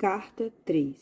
Carta 3.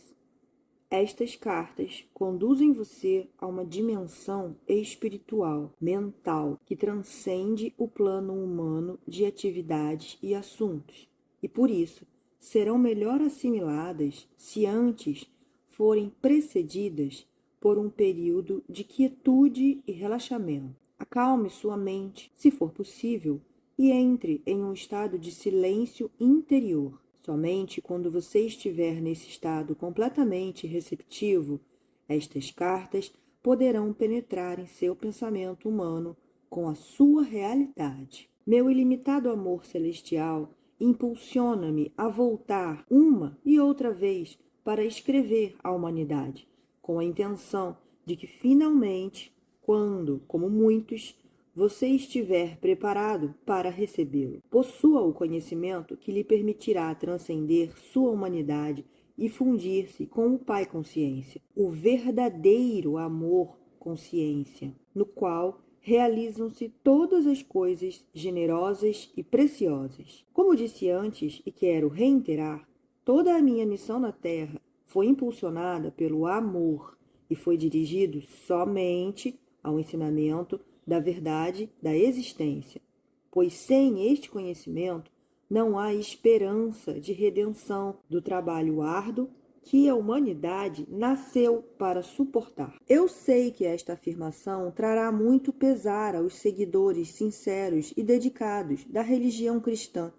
Estas cartas conduzem você a uma dimensão espiritual, mental, que transcende o plano humano de atividades e assuntos, e por isso serão melhor assimiladas se antes forem precedidas por um período de quietude e relaxamento. Acalme sua mente, se for possível, e entre em um estado de silêncio interior. Somente quando você estiver nesse estado completamente receptivo, estas cartas poderão penetrar em seu pensamento humano com a sua realidade. Meu ilimitado amor celestial impulsiona-me a voltar uma e outra vez para escrever à humanidade, com a intenção de que finalmente, quando, como muitos, você estiver preparado para recebê-lo, possua o conhecimento que lhe permitirá transcender sua humanidade e fundir-se com o Pai Consciência, o verdadeiro amor consciência, no qual realizam-se todas as coisas generosas e preciosas. Como disse antes e quero reiterar, toda a minha missão na Terra foi impulsionada pelo amor e foi dirigido somente ao ensinamento da verdade da existência, pois sem este conhecimento não há esperança de redenção do trabalho árduo que a humanidade nasceu para suportar. Eu sei que esta afirmação trará muito pesar aos seguidores sinceros e dedicados da religião cristã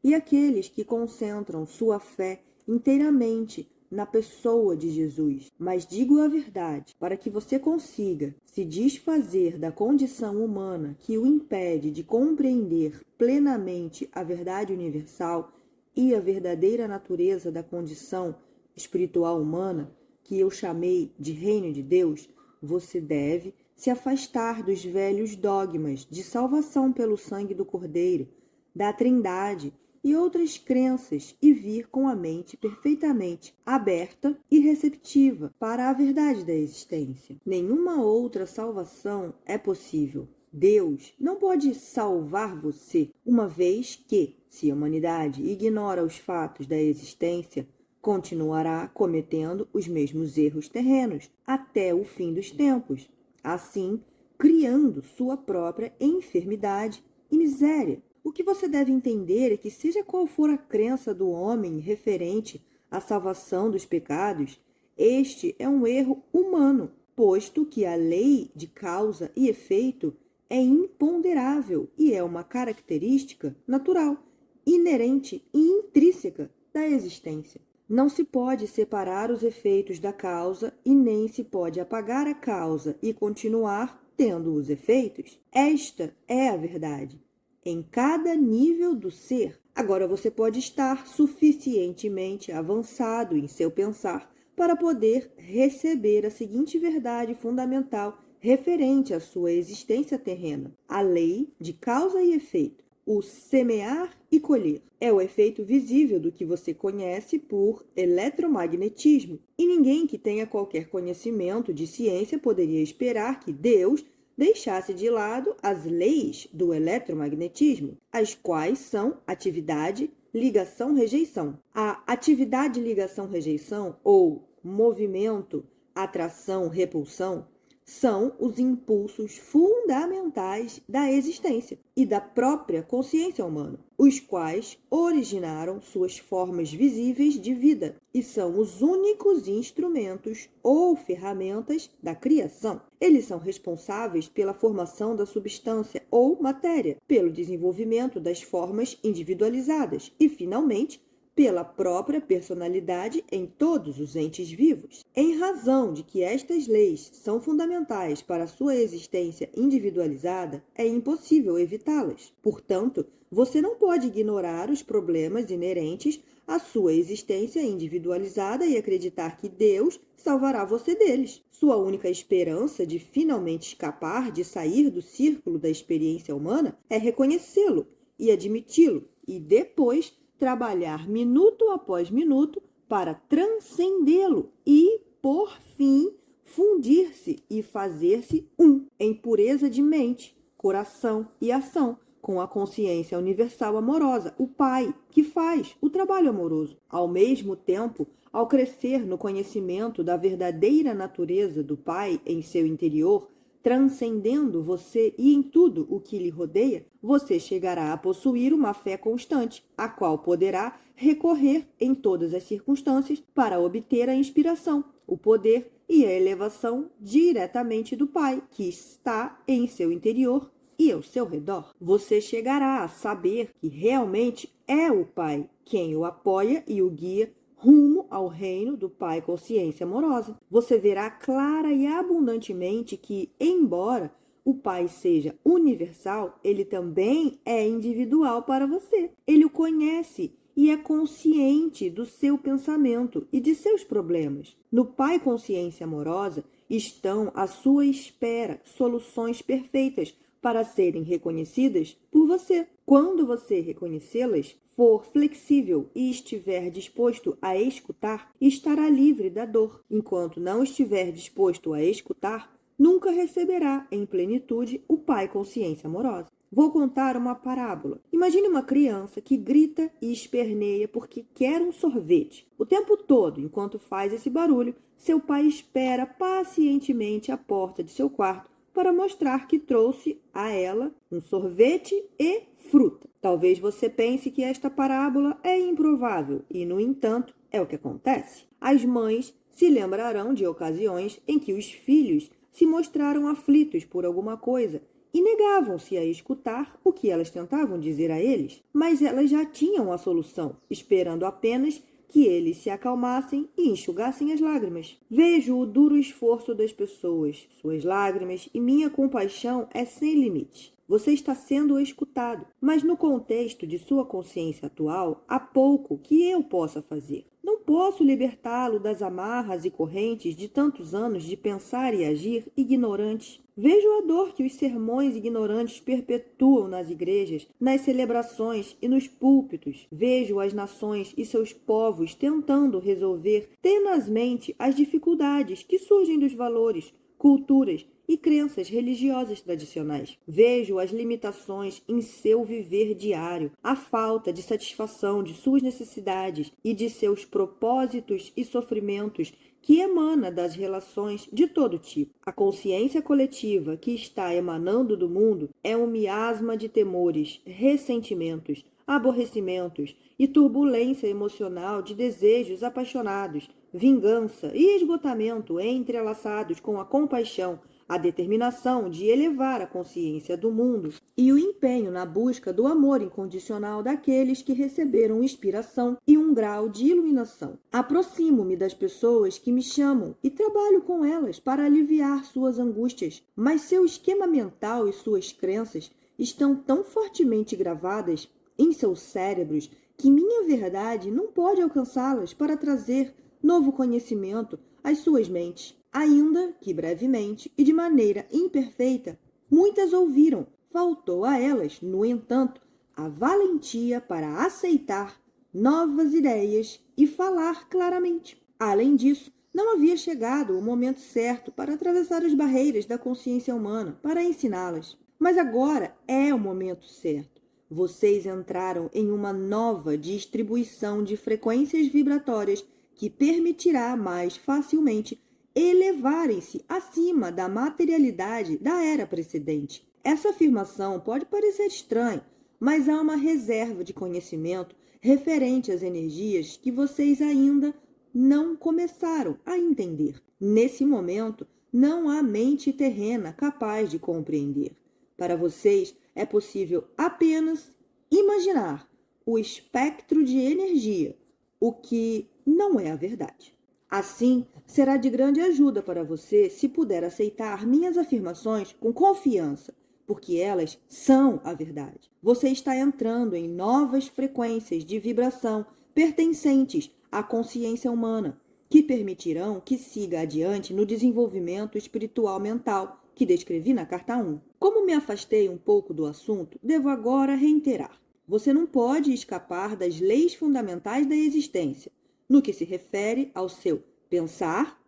e àqueles que concentram sua fé inteiramente na pessoa de Jesus. Mas digo a verdade, para que você consiga se desfazer da condição humana que o impede de compreender plenamente a verdade universal e a verdadeira natureza da condição espiritual humana, que eu chamei de reino de Deus, você deve se afastar dos velhos dogmas de salvação pelo sangue do Cordeiro, da Trindade e outras crenças e vir com a mente perfeitamente aberta e receptiva para a verdade da existência. Nenhuma outra salvação é possível. Deus não pode salvar você, uma vez que, se a humanidade ignora os fatos da existência, continuará cometendo os mesmos erros terrenos até o fim dos tempos, assim criando sua própria enfermidade e miséria. O que você deve entender é que, seja qual for a crença do homem referente à salvação dos pecados, este é um erro humano, posto que a lei de causa e efeito é imponderável e é uma característica natural, inerente e intrínseca da existência. Não se pode separar os efeitos da causa e nem se pode apagar a causa e continuar tendo os efeitos. Esta é a verdade em cada nível do ser. Agora você pode estar suficientemente avançado em seu pensar para poder receber a seguinte verdade fundamental referente à sua existência terrena: a lei de causa e efeito. O semear e colher é o efeito visível do que você conhece por eletromagnetismo, e ninguém que tenha qualquer conhecimento de ciência poderia esperar que Deus deixasse de lado as leis do eletromagnetismo, as quais são atividade, ligação, rejeição. A atividade, ligação, rejeição, ou movimento, atração, repulsão, são os impulsos fundamentais da existência e da própria consciência humana, os quais originaram suas formas visíveis de vida e são os únicos instrumentos ou ferramentas da criação. Eles são responsáveis pela formação da substância ou matéria, pelo desenvolvimento das formas individualizadas e, finalmente, pela própria personalidade em todos os entes vivos. Em razão de que estas leis são fundamentais para a sua existência individualizada, é impossível evitá-las. Portanto, você não pode ignorar os problemas inerentes à sua existência individualizada e acreditar que Deus salvará você deles. Sua única esperança de finalmente escapar de sair do círculo da experiência humana é reconhecê-lo e admiti-lo, e depois trabalhar minuto após minuto para transcendê-lo e, por fim, fundir-se e fazer-se um, em pureza de mente, coração e ação, com a consciência universal amorosa, o Pai, que faz o trabalho amoroso. Ao mesmo tempo, ao crescer no conhecimento da verdadeira natureza do Pai em seu interior, transcendendo você e em tudo o que lhe rodeia, você chegará a possuir uma fé constante, a qual poderá recorrer em todas as circunstâncias para obter a inspiração, o poder e a elevação diretamente do Pai, que está em seu interior e ao seu redor. Você chegará a saber que realmente é o Pai quem o apoia e o guia rumo ao reino do Pai Consciência Amorosa. Você verá clara e abundantemente que, embora o Pai seja universal, ele também é individual para você. Ele o conhece e é consciente do seu pensamento e de seus problemas. No Pai Consciência Amorosa estão à sua espera soluções perfeitas para serem reconhecidas por você. Quando você reconhecê-las, for flexível e estiver disposto a escutar, estará livre da dor. Enquanto não estiver disposto a escutar, nunca receberá em plenitude o Pai Consciência Amorosa. Vou contar uma parábola. Imagine uma criança que grita e esperneia porque quer um sorvete. O tempo todo, enquanto faz esse barulho, seu pai espera pacientemente à porta de seu quarto para mostrar que trouxe a ela um sorvete e fruta. Talvez você pense que esta parábola é improvável e, no entanto, é o que acontece. As mães se lembrarão de ocasiões em que os filhos se mostraram aflitos por alguma coisa e negavam-se a escutar o que elas tentavam dizer a eles, mas elas já tinham a solução, esperando apenas que eles se acalmassem e enxugassem as lágrimas. Vejo o duro esforço das pessoas, suas lágrimas, e minha compaixão é sem limite. Você está sendo escutado, mas no contexto de sua consciência atual, há pouco que eu possa fazer. Não posso libertá-lo das amarras e correntes de tantos anos de pensar e agir ignorantes. Vejo a dor que os sermões ignorantes perpetuam nas igrejas, nas celebrações e nos púlpitos. Vejo as nações e seus povos tentando resolver tenazmente as dificuldades que surgem dos valores, culturas e crenças religiosas tradicionais. Vejo as limitações em seu viver diário, a falta de satisfação de suas necessidades e de seus propósitos e sofrimentos que emana das relações de todo tipo. A consciência coletiva que está emanando do mundo é um miasma de temores, ressentimentos, aborrecimentos e turbulência emocional de desejos apaixonados, vingança e esgotamento entrelaçados com a compaixão, a determinação de elevar a consciência do mundo e o empenho na busca do amor incondicional daqueles que receberam inspiração e um grau de iluminação. Aproximo-me das pessoas que me chamam e trabalho com elas para aliviar suas angústias, mas seu esquema mental e suas crenças estão tão fortemente gravadas em seus cérebros que minha verdade não pode alcançá-las para trazer novo conhecimento às suas mentes. Ainda que brevemente e de maneira imperfeita, muitas ouviram. Faltou a elas, no entanto, a valentia para aceitar novas ideias e falar claramente. Além disso, não havia chegado o momento certo para atravessar as barreiras da consciência humana para ensiná-las. Mas agora é o momento certo. Vocês entraram em uma nova distribuição de frequências vibratórias que permitirá mais facilmente elevarem-se acima da materialidade da era precedente. Essa afirmação pode parecer estranha, mas há uma reserva de conhecimento referente às energias que vocês ainda não começaram a entender. Nesse momento, não há mente terrena capaz de compreender. Para vocês, é possível apenas imaginar o espectro de energia, o que não é a verdade. Assim, será de grande ajuda para você se puder aceitar minhas afirmações com confiança, porque elas são a verdade. Você está entrando em novas frequências de vibração pertencentes à consciência humana, que permitirão que siga adiante no desenvolvimento espiritual mental que descrevi na carta 1. Como me afastei um pouco do assunto, devo agora reiterar. Você não pode escapar das leis fundamentais da existência, no que se refere ao seu pensar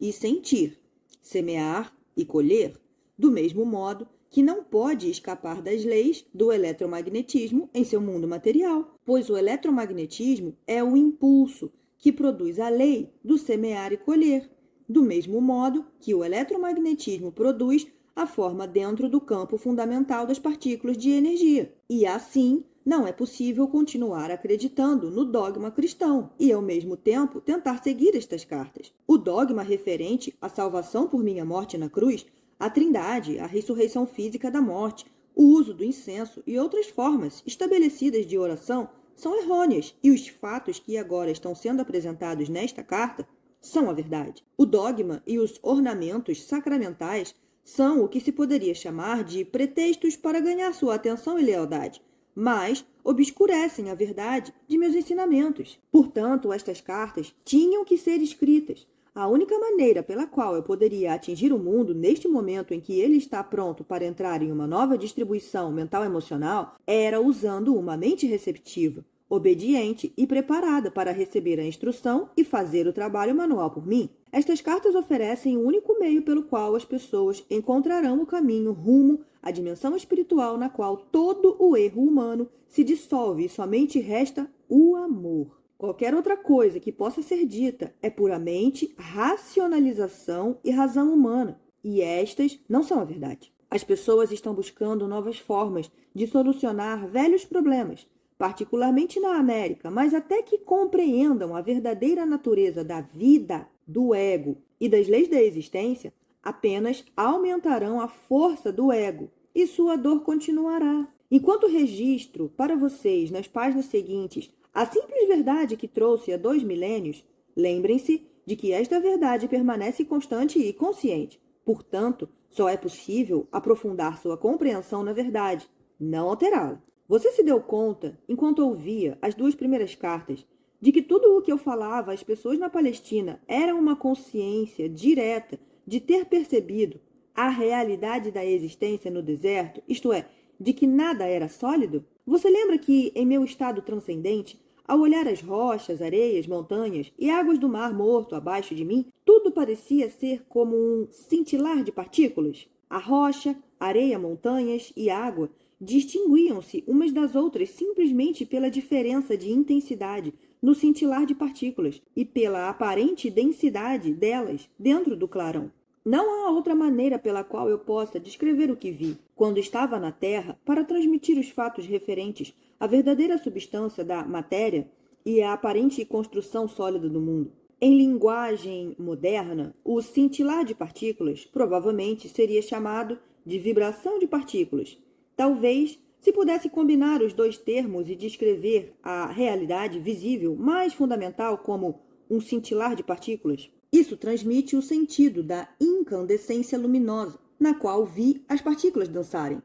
e sentir, semear e colher, do mesmo modo que não pode escapar das leis do eletromagnetismo em seu mundo material, pois o eletromagnetismo é o impulso que produz a lei do semear e colher, do mesmo modo que o eletromagnetismo produz a forma dentro do campo fundamental das partículas de energia. E assim, não é possível continuar acreditando no dogma cristão e, ao mesmo tempo, tentar seguir estas cartas. O dogma referente à salvação por minha morte na cruz, a trindade, a ressurreição física da morte, o uso do incenso e outras formas estabelecidas de oração são errôneas, e os fatos que agora estão sendo apresentados nesta carta são a verdade. O dogma e os ornamentos sacramentais são o que se poderia chamar de pretextos para ganhar sua atenção e lealdade, mas obscurecem a verdade de meus ensinamentos. Portanto, estas cartas tinham que ser escritas. A única maneira pela qual eu poderia atingir o mundo neste momento em que ele está pronto para entrar em uma nova distribuição mental-emocional era usando uma mente receptiva, obediente e preparada para receber a instrução e fazer o trabalho manual por mim. Estas cartas oferecem o único meio pelo qual as pessoas encontrarão o caminho rumo à dimensão espiritual na qual todo o erro humano se dissolve e somente resta o amor. Qualquer outra coisa que possa ser dita é puramente racionalização e razão humana, e estas não são a verdade. As pessoas estão buscando novas formas de solucionar velhos problemas, particularmente na América, mas até que compreendam a verdadeira natureza da vida, do ego e das leis da existência, apenas aumentarão a força do ego e sua dor continuará. Enquanto registro para vocês nas páginas seguintes a simples verdade que trouxe há 2 milênios, lembrem-se de que esta verdade permanece constante e consciente. Portanto, só é possível aprofundar sua compreensão na verdade, não alterá-la. Você se deu conta, enquanto ouvia as 2 primeiras cartas, de que tudo o que eu falava às pessoas na Palestina era uma consciência direta de ter percebido a realidade da existência no deserto, isto é, de que nada era sólido? Você lembra que, em meu estado transcendente, ao olhar as rochas, areias, montanhas e águas do mar morto abaixo de mim, tudo parecia ser como um cintilar de partículas? A rocha, areia, montanhas e água distinguiam-se umas das outras simplesmente pela diferença de intensidade no cintilar de partículas e pela aparente densidade delas dentro do clarão. Não há outra maneira pela qual eu possa descrever o que vi quando estava na Terra para transmitir os fatos referentes à verdadeira substância da matéria e à aparente construção sólida do mundo. Em linguagem moderna, o cintilar de partículas provavelmente seria chamado de vibração de partículas. Talvez se pudesse combinar os 2 termos e descrever a realidade visível mais fundamental como um cintilar de partículas. Isso transmite o sentido da incandescência luminosa, na qual vi as partículas dançarem.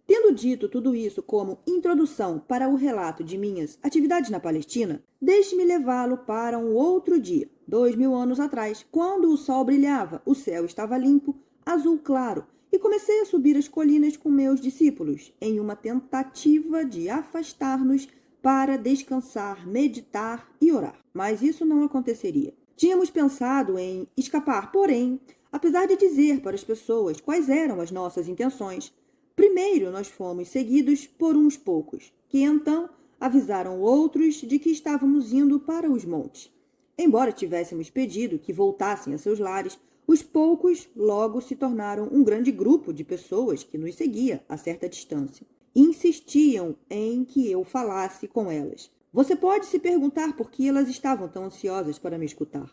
Tendo dito tudo isso como introdução para o relato de minhas atividades na Palestina, deixe-me levá-lo para um outro dia, 2000 anos atrás, quando o sol brilhava, o céu estava limpo, azul claro, e comecei a subir as colinas com meus discípulos, em uma tentativa de afastar-nos para descansar, meditar e orar. Mas isso não aconteceria. Tínhamos pensado em escapar, porém, apesar de dizer para as pessoas quais eram as nossas intenções, primeiro nós fomos seguidos por uns poucos, que então avisaram outros de que estávamos indo para os montes. Embora tivéssemos pedido que voltassem a seus lares, os poucos logo se tornaram um grande grupo de pessoas que nos seguia a certa distância. Insistiam em que eu falasse com elas. Você pode se perguntar por que elas estavam tão ansiosas para me escutar.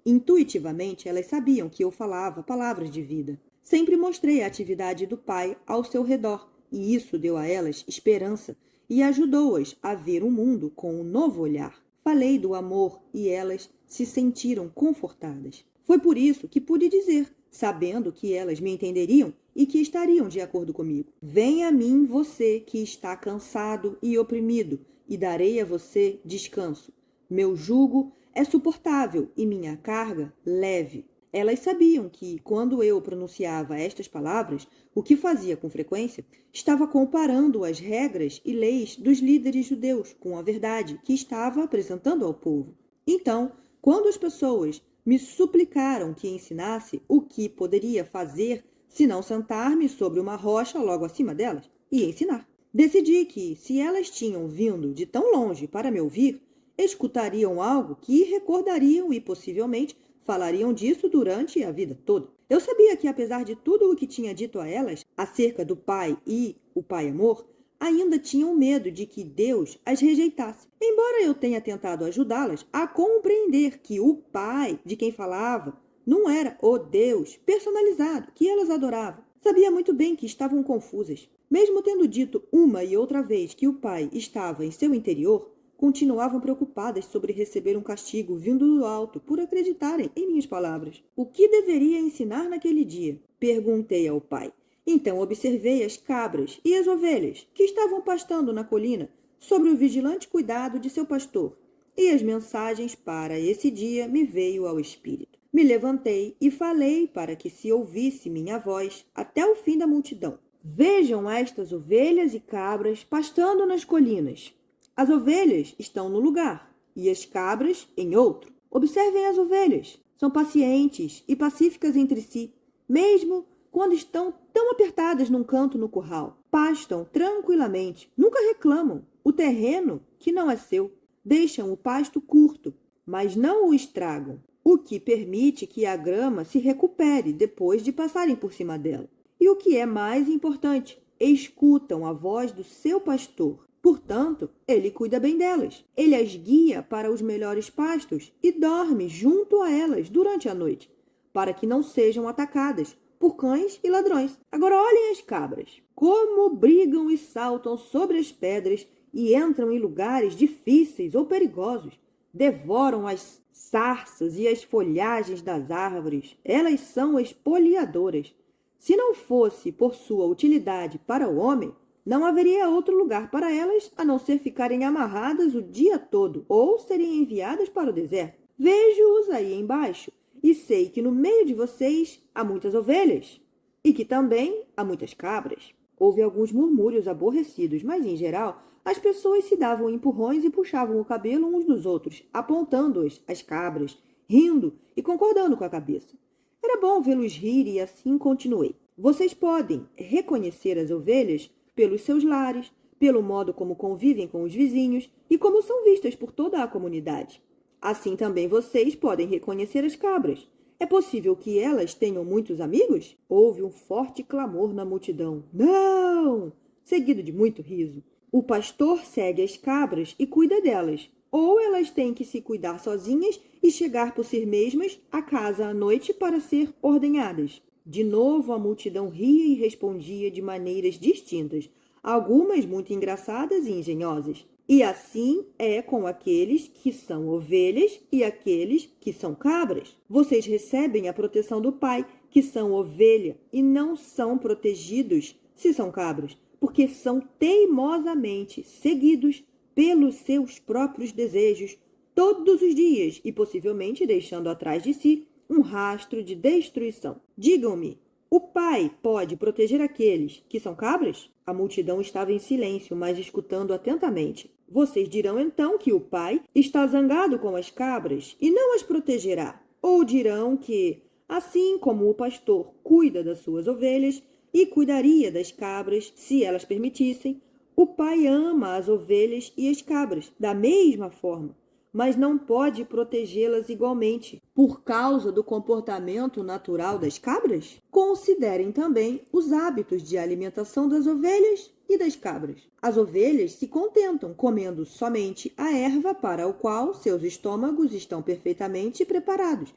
Intuitivamente, elas sabiam que eu falava palavras de vida. Sempre mostrei a atividade do Pai ao seu redor, e isso deu a elas esperança e ajudou-as a ver o mundo com um novo olhar. Falei do amor e elas se sentiram confortadas. Foi por isso que pude dizer, sabendo que elas me entenderiam e que estariam de acordo comigo. Venha a mim você que está cansado e oprimido, e darei a você descanso. Meu jugo é suportável e minha carga leve. Elas sabiam que, quando eu pronunciava estas palavras, o que fazia com frequência, estava comparando as regras e leis dos líderes judeus com a verdade que estava apresentando ao povo. Então, quando as pessoas me suplicaram que ensinasse o que poderia fazer senão sentar-me sobre uma rocha logo acima delas e ensinar. Decidi que, se elas tinham vindo de tão longe para me ouvir, escutariam algo que recordariam e possivelmente falariam disso durante a vida toda. Eu sabia que, apesar de tudo o que tinha dito a elas acerca do Pai e o Pai Amor, ainda tinham medo de que Deus as rejeitasse. Embora eu tenha tentado ajudá-las a compreender que o Pai de quem falava não era o Deus personalizado que elas adoravam, sabia muito bem que estavam confusas. Mesmo tendo dito uma e outra vez que o Pai estava em seu interior, continuavam preocupadas sobre receber um castigo vindo do alto por acreditarem em minhas palavras. O que deveria ensinar naquele dia? Perguntei ao pai. Então observei as cabras e as ovelhas que estavam pastando na colina sob o vigilante cuidado de seu pastor, e as mensagens para esse dia me veio ao espírito. Me levantei e falei para que se ouvisse minha voz até o fim da multidão. Vejam estas ovelhas e cabras pastando nas colinas. As ovelhas estão no lugar e as cabras em outro. Observem as ovelhas. São pacientes e pacíficas entre si, mesmo quando estão tão apertadas num canto no curral. Pastam tranquilamente, nunca reclamam. O terreno, que não é seu, deixam o pasto curto, mas não o estragam, o que permite que a grama se recupere depois de passarem por cima dela. E o que é mais importante, escutam a voz do seu pastor. Portanto, ele cuida bem delas. Ele as guia para os melhores pastos e dorme junto a elas durante a noite, para que não sejam atacadas por cães e ladrões. Agora olhem as cabras. Como brigam e saltam sobre as pedras e entram em lugares difíceis ou perigosos. Devoram as sarças e as folhagens das árvores. Elas são espoliadoras. Se não fosse por sua utilidade para o homem, não haveria outro lugar para elas a não ser ficarem amarradas o dia todo ou serem enviadas para o deserto. Vejo-os aí embaixo e sei que no meio de vocês há muitas ovelhas e que também há muitas cabras. Houve alguns murmúrios aborrecidos, mas, em geral, as pessoas se davam empurrões e puxavam o cabelo uns dos outros, apontando-as às cabras, rindo e concordando com a cabeça. Era bom vê-los rir e assim continuei. Vocês podem reconhecer as ovelhas pelos seus lares, pelo modo como convivem com os vizinhos e como são vistas por toda a comunidade. Assim também vocês podem reconhecer as cabras. É possível que elas tenham muitos amigos? Houve um forte clamor na multidão. Não! Seguido de muito riso. O pastor segue as cabras e cuida delas. Ou elas têm que se cuidar sozinhas e chegar por si mesmas à casa à noite para ser ordenhadas. De novo a multidão ria e respondia de maneiras distintas, algumas muito engraçadas e engenhosas. E assim é com aqueles que são ovelhas e aqueles que são cabras. Vocês recebem a proteção do Pai, que são ovelha, e não são protegidos se são cabras, porque são teimosamente seguidos pelos seus próprios desejos todos os dias e possivelmente deixando atrás de si um rastro de destruição. Digam-me, o Pai pode proteger aqueles que são cabras? A multidão estava em silêncio, mas escutando atentamente. Vocês dirão então que o Pai está zangado com as cabras e não as protegerá. Ou dirão que, assim como o pastor cuida das suas ovelhas e cuidaria das cabras se elas permitissem, o Pai ama as ovelhas e as cabras da mesma forma, mas não pode protegê-las igualmente, por causa do comportamento natural das cabras? Considerem também os hábitos de alimentação das ovelhas e das cabras. As ovelhas se contentam comendo somente a erva para o qual seus estômagos estão perfeitamente preparados.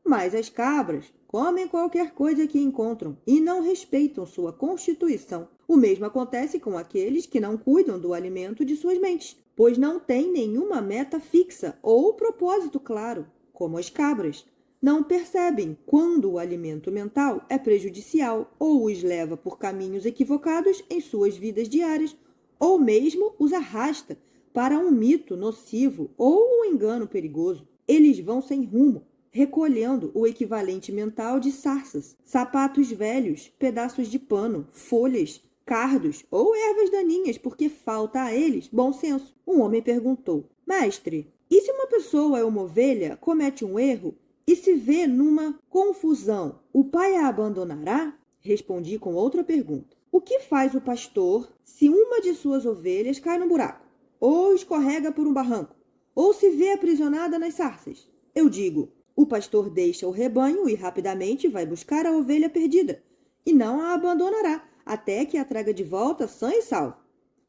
Mas as cabras comem qualquer coisa que encontram e não respeitam sua constituição. O mesmo acontece com aqueles que não cuidam do alimento de suas mentes, pois não têm nenhuma meta fixa ou propósito claro, como as cabras. Não percebem quando o alimento mental é prejudicial ou os leva por caminhos equivocados em suas vidas diárias, ou mesmo os arrasta para um mito nocivo ou um engano perigoso. Eles vão sem rumo, recolhendo o equivalente mental de sarças, sapatos velhos, pedaços de pano, folhas, cardos ou ervas daninhas, porque falta a eles bom senso. Um homem perguntou: Mestre, e se uma pessoa é uma ovelha, comete um erro e se vê numa confusão, o pai a abandonará? Respondi com outra pergunta. O que faz o pastor se uma de suas ovelhas cai no buraco, ou escorrega por um barranco, ou se vê aprisionada nas sarças? Eu digo, o pastor deixa o rebanho e rapidamente vai buscar a ovelha perdida, e não a abandonará, até que a traga de volta sã e salva.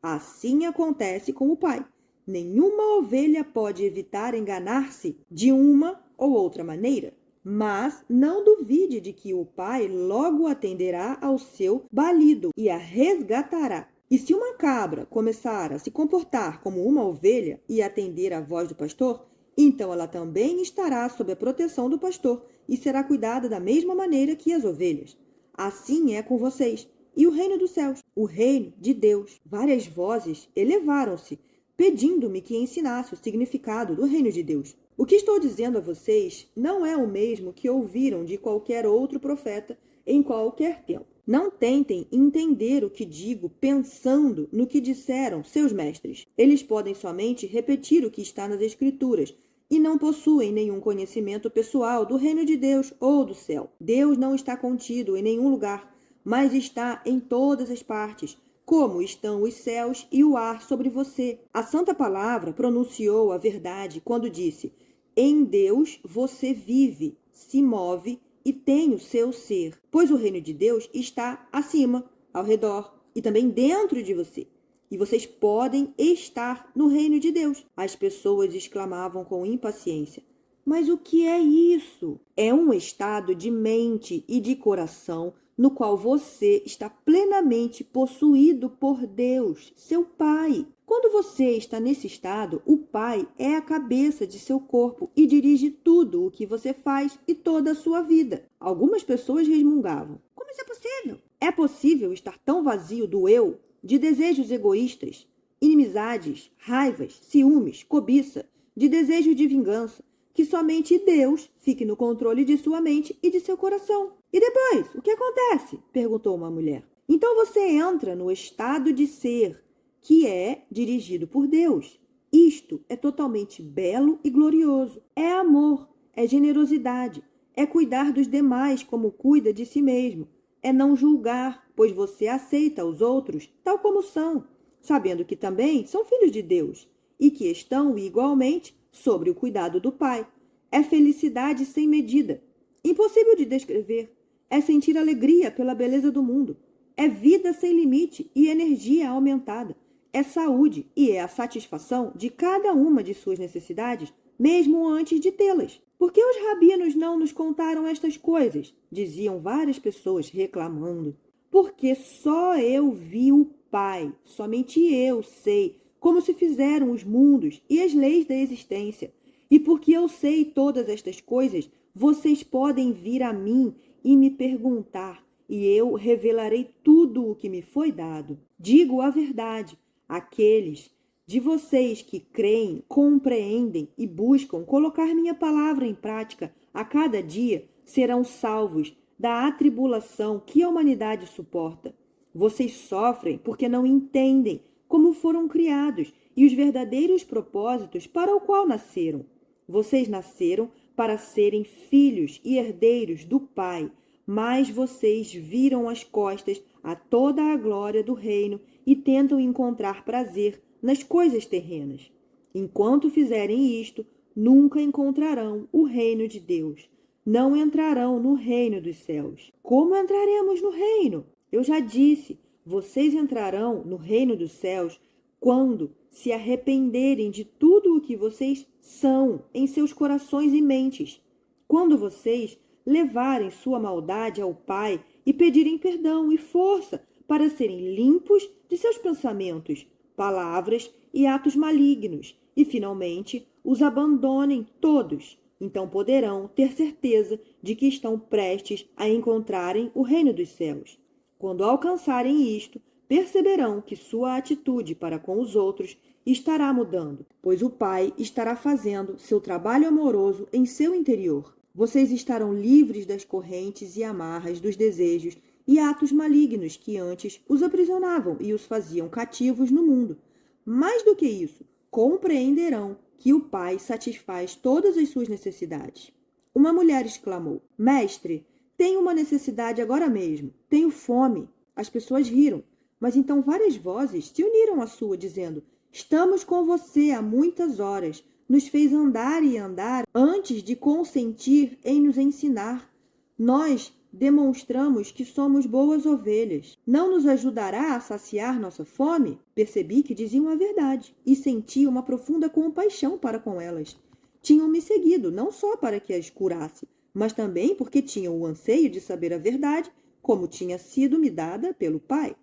Assim acontece com o Pai. Nenhuma ovelha pode evitar enganar-se de uma ou outra maneira, mas não duvide de que o Pai logo atenderá ao seu balido e a resgatará. E se uma cabra começar a se comportar como uma ovelha e atender à voz do pastor, então ela também estará sob a proteção do pastor e será cuidada da mesma maneira que as ovelhas. Assim é com vocês. E o reino dos céus, o reino de Deus. Várias vozes elevaram-se, pedindo-me que ensinasse o significado do reino de Deus. O que estou dizendo a vocês não é o mesmo que ouviram de qualquer outro profeta em qualquer tempo. Não tentem entender o que digo pensando no que disseram seus mestres. Eles podem somente repetir o que está nas Escrituras e não possuem nenhum conhecimento pessoal do reino de Deus ou do céu. Deus não está contido em nenhum lugar, mas está em todas as partes, como estão os céus e o ar sobre você. A Santa Palavra pronunciou a verdade quando disse: em Deus você vive, se move e tem o seu ser, pois o reino de Deus está acima, ao redor e também dentro de você. E vocês podem estar no reino de Deus. As pessoas exclamavam com impaciência: mas o que é isso? É um estado de mente e de coração no qual você está plenamente possuído por Deus, seu Pai. Quando você está nesse estado, o Pai é a cabeça de seu corpo e dirige tudo o que você faz e toda a sua vida. Algumas pessoas resmungavam: como isso é possível? É possível estar tão vazio do eu, de desejos egoístas, inimizades, raivas, ciúmes, cobiça, de desejo de vingança, que somente Deus fique no controle de sua mente e de seu coração. E depois, o que acontece? Perguntou uma mulher. Então você entra no estado de ser, que é dirigido por Deus. Isto é totalmente belo e glorioso. É amor, é generosidade, é cuidar dos demais como cuida de si mesmo. É não julgar, pois você aceita os outros tal como são, sabendo que também são filhos de Deus e que estão igualmente sobre o cuidado do Pai. É felicidade sem medida, impossível de descrever. É sentir alegria pela beleza do mundo. É vida sem limite e energia aumentada. É saúde e é a satisfação de cada uma de suas necessidades, mesmo antes de tê-las. Por que os rabinos não nos contaram estas coisas? Diziam várias pessoas reclamando. Porque só eu vi o Pai, somente eu sei como se fizeram os mundos e as leis da existência. E porque eu sei todas estas coisas, vocês podem vir a mim e me perguntar, e eu revelarei tudo o que me foi dado. Digo a verdade, aqueles de vocês que creem, compreendem e buscam colocar minha palavra em prática a cada dia serão salvos da atribulação que a humanidade suporta. Vocês sofrem porque não entendem como foram criados e os verdadeiros propósitos para o qual nasceram. Vocês nasceram para serem filhos e herdeiros do Pai, mas vocês viram as costas a toda a glória do reino e tentam encontrar prazer nas coisas terrenas. Enquanto fizerem isto, nunca encontrarão o reino de Deus. Não entrarão no reino dos céus. Como entraremos no reino? Eu já disse, vocês entrarão no reino dos céus quando se arrependerem de tudo o que vocês são em seus corações e mentes. Quando vocês levarem sua maldade ao Pai e pedirem perdão e força para serem limpos de seus pensamentos, palavras e atos malignos, e finalmente os abandonem todos. Então poderão ter certeza de que estão prestes a encontrarem o reino dos céus. Quando alcançarem isto, perceberão que sua atitude para com os outros estará mudando, pois o Pai estará fazendo seu trabalho amoroso em seu interior. Vocês estarão livres das correntes e amarras dos desejos e atos malignos que antes os aprisionavam e os faziam cativos no mundo. Mais do que isso, compreenderão que o Pai satisfaz todas as suas necessidades. Uma mulher exclamou: Mestre, Tenho uma necessidade agora mesmo. Tenho fome. As pessoas riram, mas então várias vozes se uniram à sua, dizendo: estamos com você há muitas horas. Nos fez andar e andar antes de consentir em nos ensinar. Nós demonstramos que somos boas ovelhas. Não nos ajudará a saciar nossa fome? Percebi que diziam a verdade e senti uma profunda compaixão para com elas. Tinham me seguido não só para que as curasse, mas também porque tinham o anseio de saber a verdade, como tinha sido me dada pelo Pai.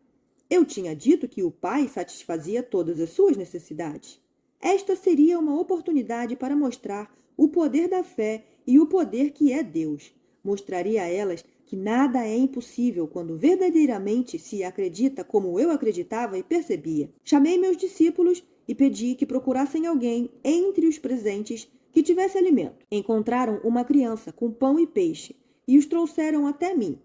Eu tinha dito que o Pai satisfazia todas as suas necessidades. Esta seria uma oportunidade para mostrar o poder da fé e o poder que é Deus. Mostraria a elas que nada é impossível quando verdadeiramente se acredita como eu acreditava e percebia. Chamei meus discípulos e pedi que procurassem alguém entre os presentes que tivesse alimento. Encontraram uma criança com pão e peixe e os trouxeram até mim.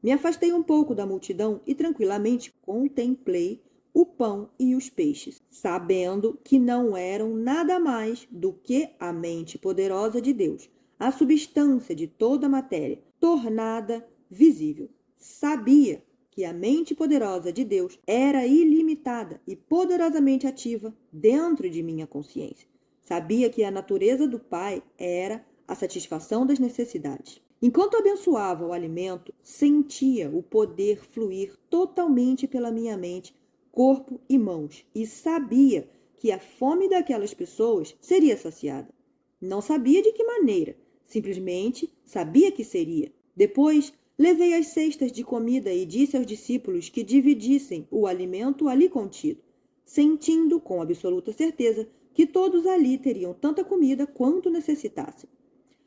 Me afastei um pouco da multidão e tranquilamente contemplei o pão e os peixes, sabendo que não eram nada mais do que a mente poderosa de Deus, a substância de toda a matéria, tornada visível. Sabia que a mente poderosa de Deus era ilimitada e poderosamente ativa dentro de minha consciência. Sabia que a natureza do Pai era a satisfação das necessidades. Enquanto abençoava o alimento, sentia o poder fluir totalmente pela minha mente, corpo e mãos, e sabia que a fome daquelas pessoas seria saciada. Não sabia de que maneira, simplesmente sabia que seria. Depois, levei as cestas de comida e disse aos discípulos que dividissem o alimento ali contido, sentindo com absoluta certeza que todos ali teriam tanta comida quanto necessitassem.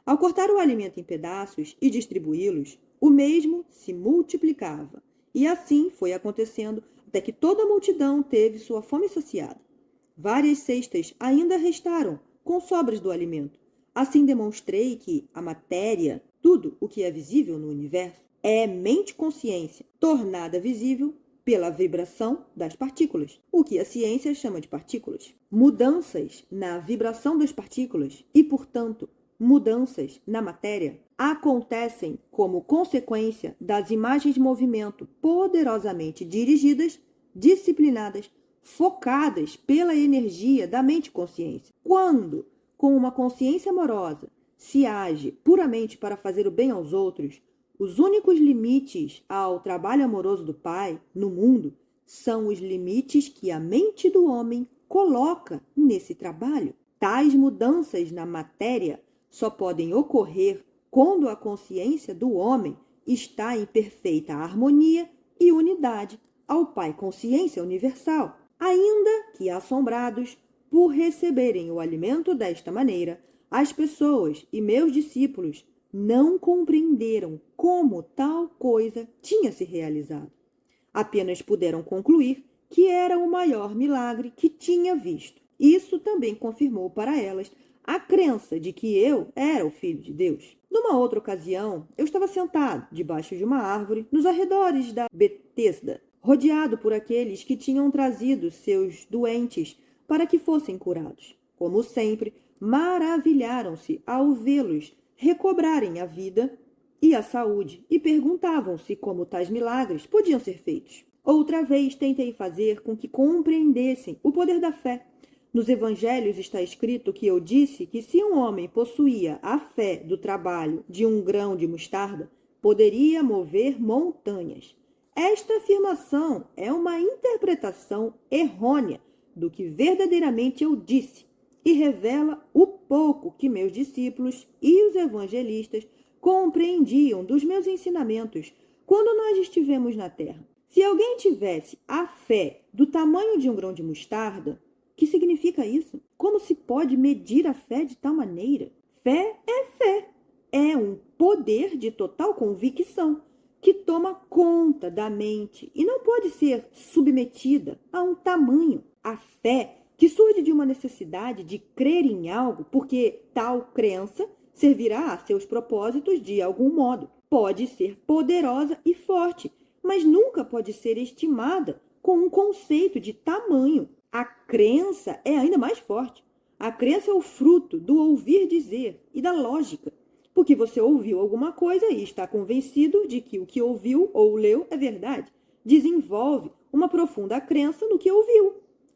Ao cortar o alimento em pedaços e distribuí-los, o mesmo se multiplicava, e assim foi acontecendo até que toda a multidão teve sua fome saciada. Várias cestas ainda restaram, com sobras do alimento. Assim demonstrei que a matéria, tudo o que é visível no universo, é mente-consciência, tornada visível pela vibração das partículas, o que a ciência chama de partículas. Mudanças na vibração das partículas e, portanto, mudanças na matéria acontecem como consequência das imagens de movimento poderosamente dirigidas, disciplinadas, focadas pela energia da mente-consciência. Quando, com uma consciência amorosa, se age puramente para fazer o bem aos outros, os únicos limites ao trabalho amoroso do Pai no mundo são os limites que a mente do homem coloca nesse trabalho. Tais mudanças na matéria só podem ocorrer quando a consciência do homem está em perfeita harmonia e unidade ao Pai Consciência Universal. Ainda que assombrados por receberem o alimento desta maneira, as pessoas e meus discípulos não compreenderam como tal coisa tinha se realizado. Apenas puderam concluir que era o maior milagre que tinha visto. Isso também confirmou para elas a crença de que eu era o Filho de Deus. Numa outra ocasião, eu estava sentado debaixo de uma árvore nos arredores da Betesda, rodeado por aqueles que tinham trazido seus doentes para que fossem curados. Como sempre, maravilharam-se ao vê-los recobrarem a vida e a saúde e perguntavam-se como tais milagres podiam ser feitos. Outra vez tentei fazer com que compreendessem o poder da fé. Nos evangelhos está escrito que eu disse que se um homem possuía a fé do trabalho de um grão de mostarda, poderia mover montanhas. Esta afirmação é uma interpretação errônea do que verdadeiramente eu disse e revela o pouco que meus discípulos e os evangelistas compreendiam dos meus ensinamentos quando nós estivemos na terra. Se alguém tivesse a fé do tamanho de um grão de mostarda, o que significa isso? Como se pode medir a fé de tal maneira? Fé é fé. É um poder de total convicção que toma conta da mente e não pode ser submetida a um tamanho. A fé que surge de uma necessidade de crer em algo, porque tal crença servirá a seus propósitos de algum modo. Pode ser poderosa e forte, mas nunca pode ser estimada com um conceito de tamanho. A crença é ainda mais forte. A crença é o fruto do ouvir dizer e da lógica. porque você ouviu alguma coisa e está convencido de que o que ouviu ou leu é verdade. Desenvolve uma profunda crença no que ouviu.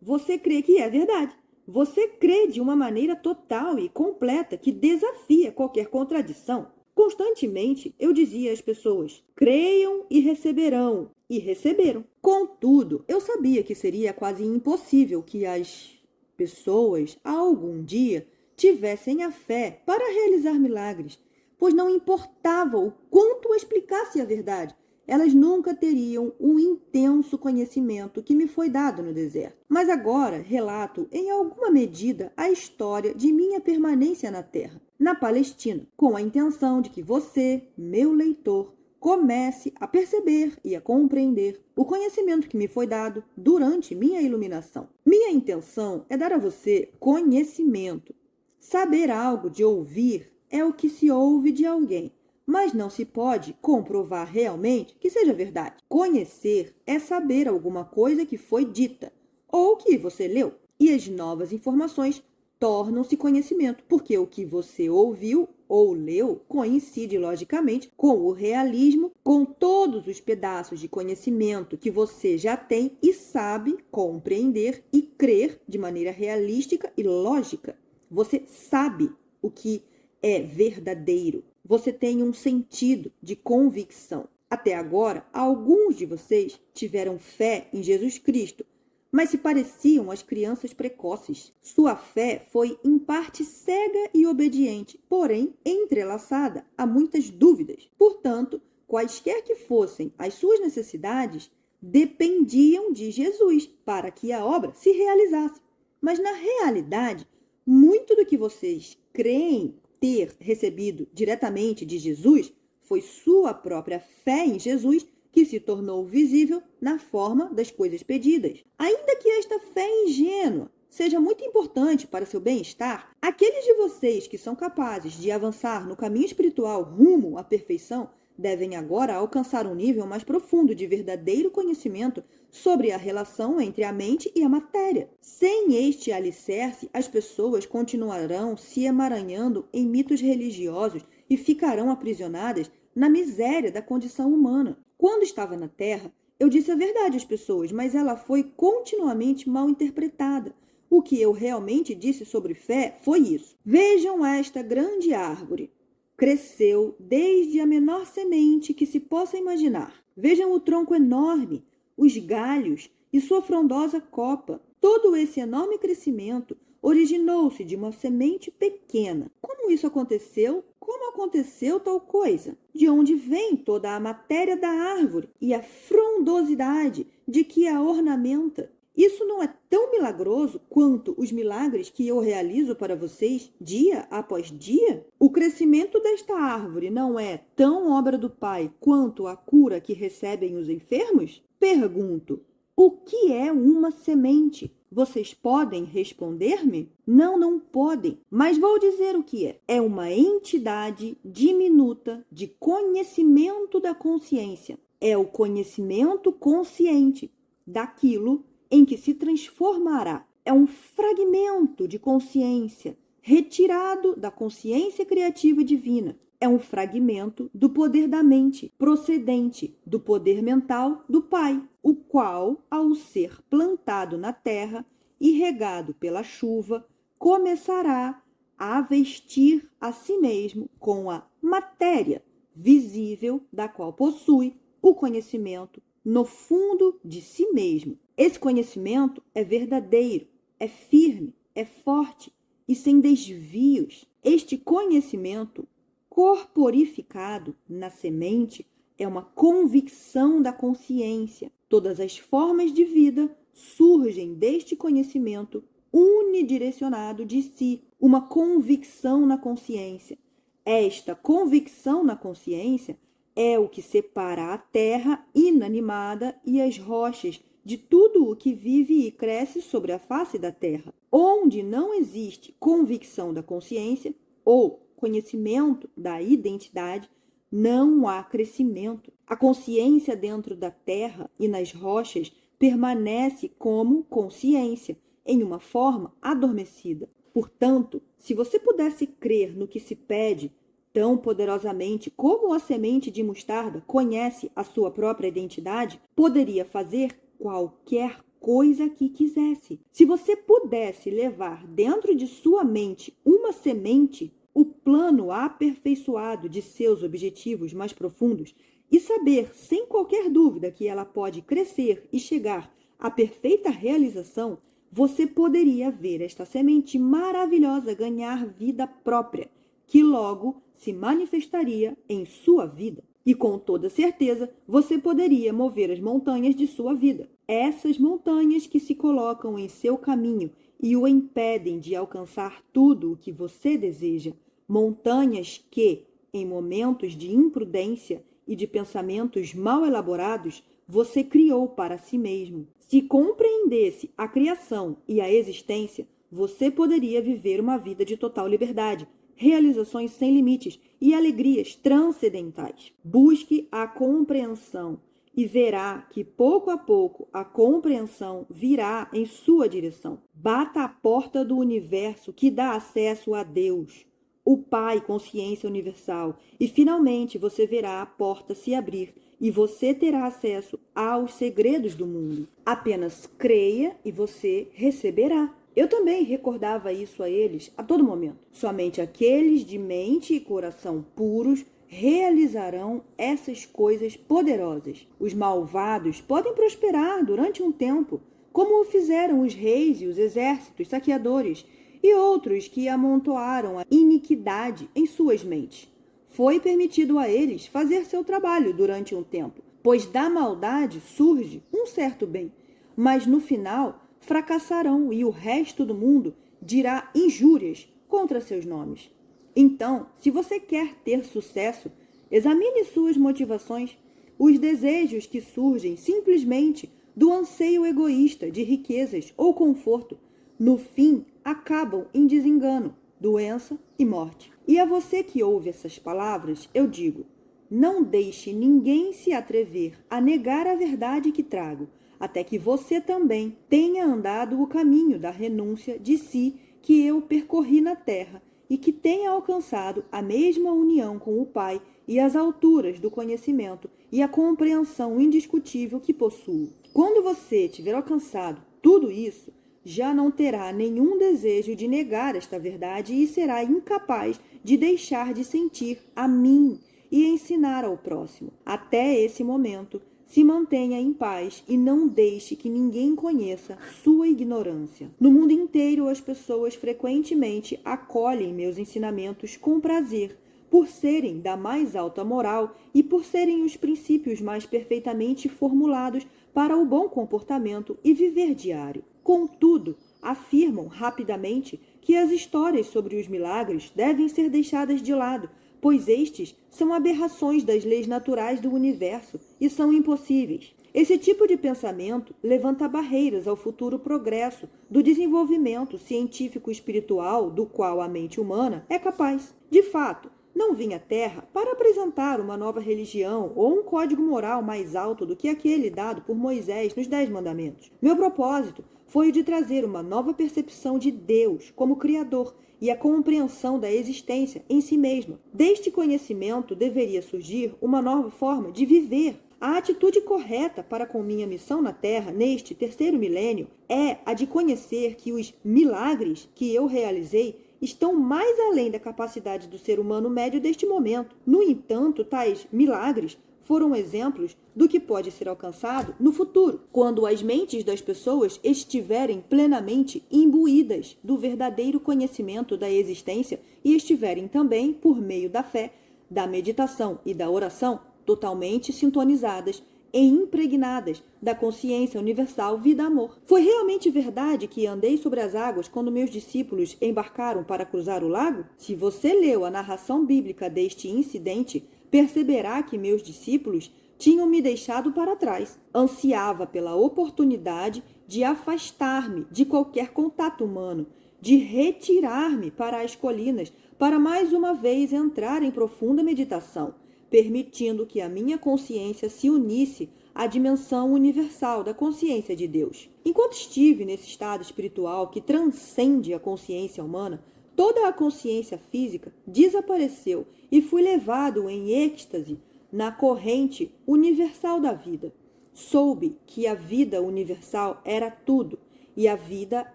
Você crê que é verdade. Você crê de uma maneira total e completa que desafia qualquer contradição. Constantemente eu dizia às pessoas: creiam e receberão. E receberam. Contudo, eu sabia que seria quase impossível que as pessoas, algum dia, tivessem a fé para realizar milagres, pois não importava o quanto explicasse a verdade, elas nunca teriam o intenso conhecimento que me foi dado no deserto. Mas agora relato, em alguma medida, a história de minha permanência na Terra, na Palestina, com a intenção de que você, meu leitor, comece a perceber e a compreender o conhecimento que me foi dado durante minha iluminação. Minha intenção é dar a você conhecimento. Saber algo de ouvir é o que se ouve de alguém, mas não se pode comprovar realmente que seja verdade. Conhecer é saber alguma coisa que foi dita ou que você leu, e as novas informações tornam-se conhecimento, porque o que você ouviu ou leu coincide logicamente com o realismo, com todos os pedaços de conhecimento que você já tem e sabe compreender e crer de maneira realística e lógica. Você sabe o que é verdadeiro. Você tem um sentido de convicção. Até agora, alguns de vocês tiveram fé em Jesus Cristo, mas se pareciam às crianças precoces. Sua fé foi em parte cega e obediente, porém entrelaçada a muitas dúvidas. Portanto, quaisquer que fossem as suas necessidades, dependiam de Jesus para que a obra se realizasse. Mas na realidade, muito do que vocês creem ter recebido diretamente de Jesus foi sua própria fé em Jesus que se tornou visível na forma das coisas pedidas. Ainda que esta fé ingênua seja muito importante para seu bem-estar, aqueles de vocês que são capazes de avançar no caminho espiritual rumo à perfeição devem agora alcançar um nível mais profundo de verdadeiro conhecimento sobre a relação entre a mente e a matéria. Sem este alicerce, as pessoas continuarão se emaranhando em mitos religiosos e ficarão aprisionadas na miséria da condição humana. Quando estava na Terra, eu disse a verdade às pessoas, mas ela foi continuamente mal interpretada. O que eu realmente disse sobre fé foi isso. Vejam esta grande árvore. Cresceu desde a menor semente que se possa imaginar. Vejam o tronco enorme, os galhos e sua frondosa copa. Todo esse enorme crescimento originou-se de uma semente pequena. Como isso aconteceu? Como aconteceu tal coisa? De onde vem toda a matéria da árvore e a frondosidade de que a ornamenta? Isso não é tão milagroso quanto os milagres que eu realizo para vocês dia após dia? O crescimento desta árvore não é tão obra do Pai quanto a cura que recebem os enfermos? Pergunto, o que é uma semente? Vocês podem responder-me? Não, não podem, mas vou dizer o que é. É uma entidade diminuta de conhecimento da consciência. É o conhecimento consciente daquilo em que se transformará. É um fragmento de consciência retirado da consciência criativa divina. É um fragmento do poder da mente, procedente do poder mental do Pai, o qual, ao ser plantado na terra e regado pela chuva, começará a vestir a si mesmo com a matéria visível da qual possui o conhecimento no fundo de si mesmo. Esse conhecimento é verdadeiro, é firme, é forte e sem desvios. Este conhecimento corporificado na semente é uma convicção da consciência. Todas as formas de vida surgem deste conhecimento unidirecionado de si, uma convicção na consciência. Esta convicção na consciência é o que separa a terra inanimada e as rochas de tudo o que vive e cresce sobre a face da terra. Onde não existe convicção da consciência ou conhecimento da identidade, não há crescimento. A consciência dentro da terra e nas rochas permanece como consciência, em uma forma adormecida. Portanto, se você pudesse crer no que se pede, tão poderosamente como a semente de mostarda conhece a sua própria identidade, poderia fazer qualquer coisa que quisesse. Se você pudesse levar dentro de sua mente uma semente, o plano aperfeiçoado de seus objetivos mais profundos, e saber sem qualquer dúvida que ela pode crescer e chegar à perfeita realização, você poderia ver esta semente maravilhosa ganhar vida própria, que logo se manifestaria em sua vida. E com toda certeza, você poderia mover as montanhas de sua vida. Essas montanhas que se colocam em seu caminho e o impedem de alcançar tudo o que você deseja. Montanhas que, em momentos de imprudência e de pensamentos mal elaborados, você criou para si mesmo. Se compreendesse a criação e a existência, você poderia viver uma vida de total liberdade, realizações sem limites e alegrias transcendentais. Busque a compreensão e verá que pouco a pouco a compreensão virá em sua direção. Bata a porta do universo que dá acesso a Deus, o Pai, consciência universal, e finalmente você verá a porta se abrir e você terá acesso aos segredos do mundo. Apenas creia e você receberá. Eu também recordava isso a eles a todo momento. Somente aqueles de mente e coração puros realizarão essas coisas poderosas. Os malvados podem prosperar durante um tempo, como o fizeram os reis e os exércitos saqueadores, e outros que amontoaram a iniquidade em suas mentes. Foi permitido a eles fazer seu trabalho durante um tempo, pois da maldade surge um certo bem, mas no final fracassarão e o resto do mundo dirá injúrias contra seus nomes. Então, se você quer ter sucesso, examine suas motivações, os desejos que surgem simplesmente do anseio egoísta de riquezas ou conforto, no fim, acabam em desengano, doença e morte. E a você que ouve essas palavras, eu digo: não deixe ninguém se atrever a negar a verdade que trago, até que você também tenha andado o caminho da renúncia de si que eu percorri na terra e que tenha alcançado a mesma união com o Pai e as alturas do conhecimento e a compreensão indiscutível que possuo. Quando você tiver alcançado tudo isso, já não terá nenhum desejo de negar esta verdade e será incapaz de deixar de sentir a mim e ensinar ao próximo. Até esse momento, se mantenha em paz e não deixe que ninguém conheça sua ignorância. No mundo inteiro, as pessoas frequentemente acolhem meus ensinamentos com prazer, por serem da mais alta moral e por serem os princípios mais perfeitamente formulados para o bom comportamento e viver diário. Contudo, afirmam rapidamente que as histórias sobre os milagres devem ser deixadas de lado, pois estes são aberrações das leis naturais do universo e são impossíveis. Esse tipo de pensamento levanta barreiras ao futuro progresso do desenvolvimento científico-espiritual do qual a mente humana é capaz. De fato, não vim à Terra para apresentar uma nova religião ou um código moral mais alto do que aquele dado por Moisés nos 10 Mandamentos. Meu propósito foi o de trazer uma nova percepção de Deus como Criador e a compreensão da existência em si mesma. Deste conhecimento deveria surgir uma nova forma de viver. A atitude correta para com minha missão na Terra neste terceiro milênio é a de conhecer que os milagres que eu realizei estão mais além da capacidade do ser humano médio deste momento. No entanto, tais milagres foram exemplos do que pode ser alcançado no futuro, quando as mentes das pessoas estiverem plenamente imbuídas do verdadeiro conhecimento da existência e estiverem também, por meio da fé, da meditação e da oração, totalmente sintonizadas e impregnadas da consciência universal vida-amor. Foi realmente verdade que andei sobre as águas quando meus discípulos embarcaram para cruzar o lago? Se você leu a narração bíblica deste incidente, perceberá que meus discípulos tinham me deixado para trás. Ansiava pela oportunidade de afastar-me de qualquer contato humano, de retirar-me para as colinas, para mais uma vez entrar em profunda meditação, permitindo que a minha consciência se unisse à dimensão universal da consciência de Deus. Enquanto estive nesse estado espiritual que transcende a consciência humana, toda a consciência física desapareceu e fui levado em êxtase na corrente universal da vida. Soube que a vida universal era tudo, e a vida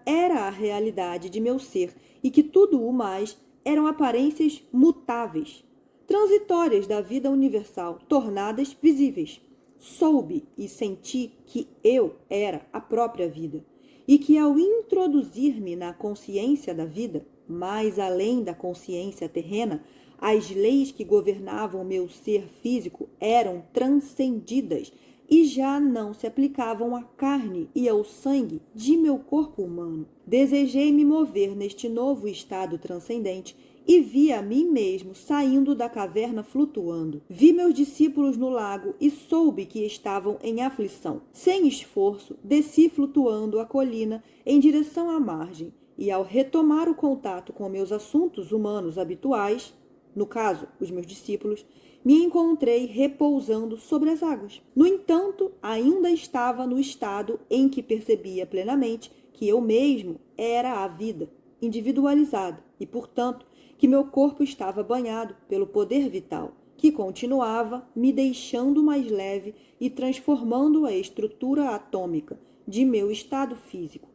era a realidade de meu ser, e que tudo o mais eram aparências mutáveis, transitórias da vida universal, tornadas visíveis. Soube e senti que eu era a própria vida, e que ao introduzir-me na consciência da vida, mais além da consciência terrena, as leis que governavam meu ser físico eram transcendidas e já não se aplicavam à carne e ao sangue de meu corpo humano. Desejei me mover neste novo estado transcendente e vi a mim mesmo saindo da caverna flutuando. Vi meus discípulos no lago e soube que estavam em aflição. Sem esforço, desci flutuando a colina em direção à margem e, ao retomar o contato com meus assuntos humanos habituais, no caso, os meus discípulos, me encontrei repousando sobre as águas. No entanto, ainda estava no estado em que percebia plenamente que eu mesmo era a vida, individualizada, e, portanto, que meu corpo estava banhado pelo poder vital, que continuava me deixando mais leve e transformando a estrutura atômica de meu estado físico.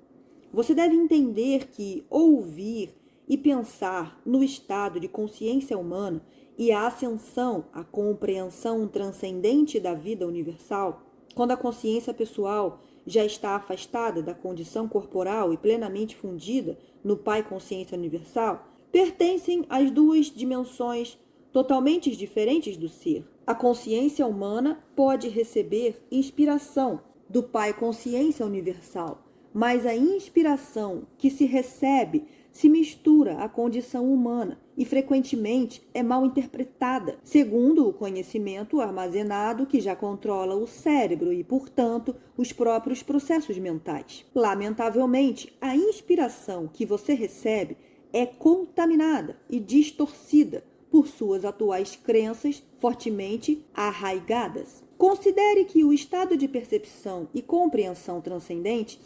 Você deve entender que ouvir e pensar no estado de consciência humana e a ascensão à compreensão transcendente da vida universal, quando a consciência pessoal já está afastada da condição corporal e plenamente fundida no Pai Consciência Universal, pertencem às duas dimensões totalmente diferentes do ser. A consciência humana pode receber inspiração do Pai Consciência Universal, mas a inspiração que se recebe se mistura à condição humana e frequentemente é mal interpretada, segundo o conhecimento armazenado que já controla o cérebro e, portanto, os próprios processos mentais. Lamentavelmente, a inspiração que você recebe é contaminada e distorcida por suas atuais crenças fortemente arraigadas. Considere que o estado de percepção e compreensão transcendente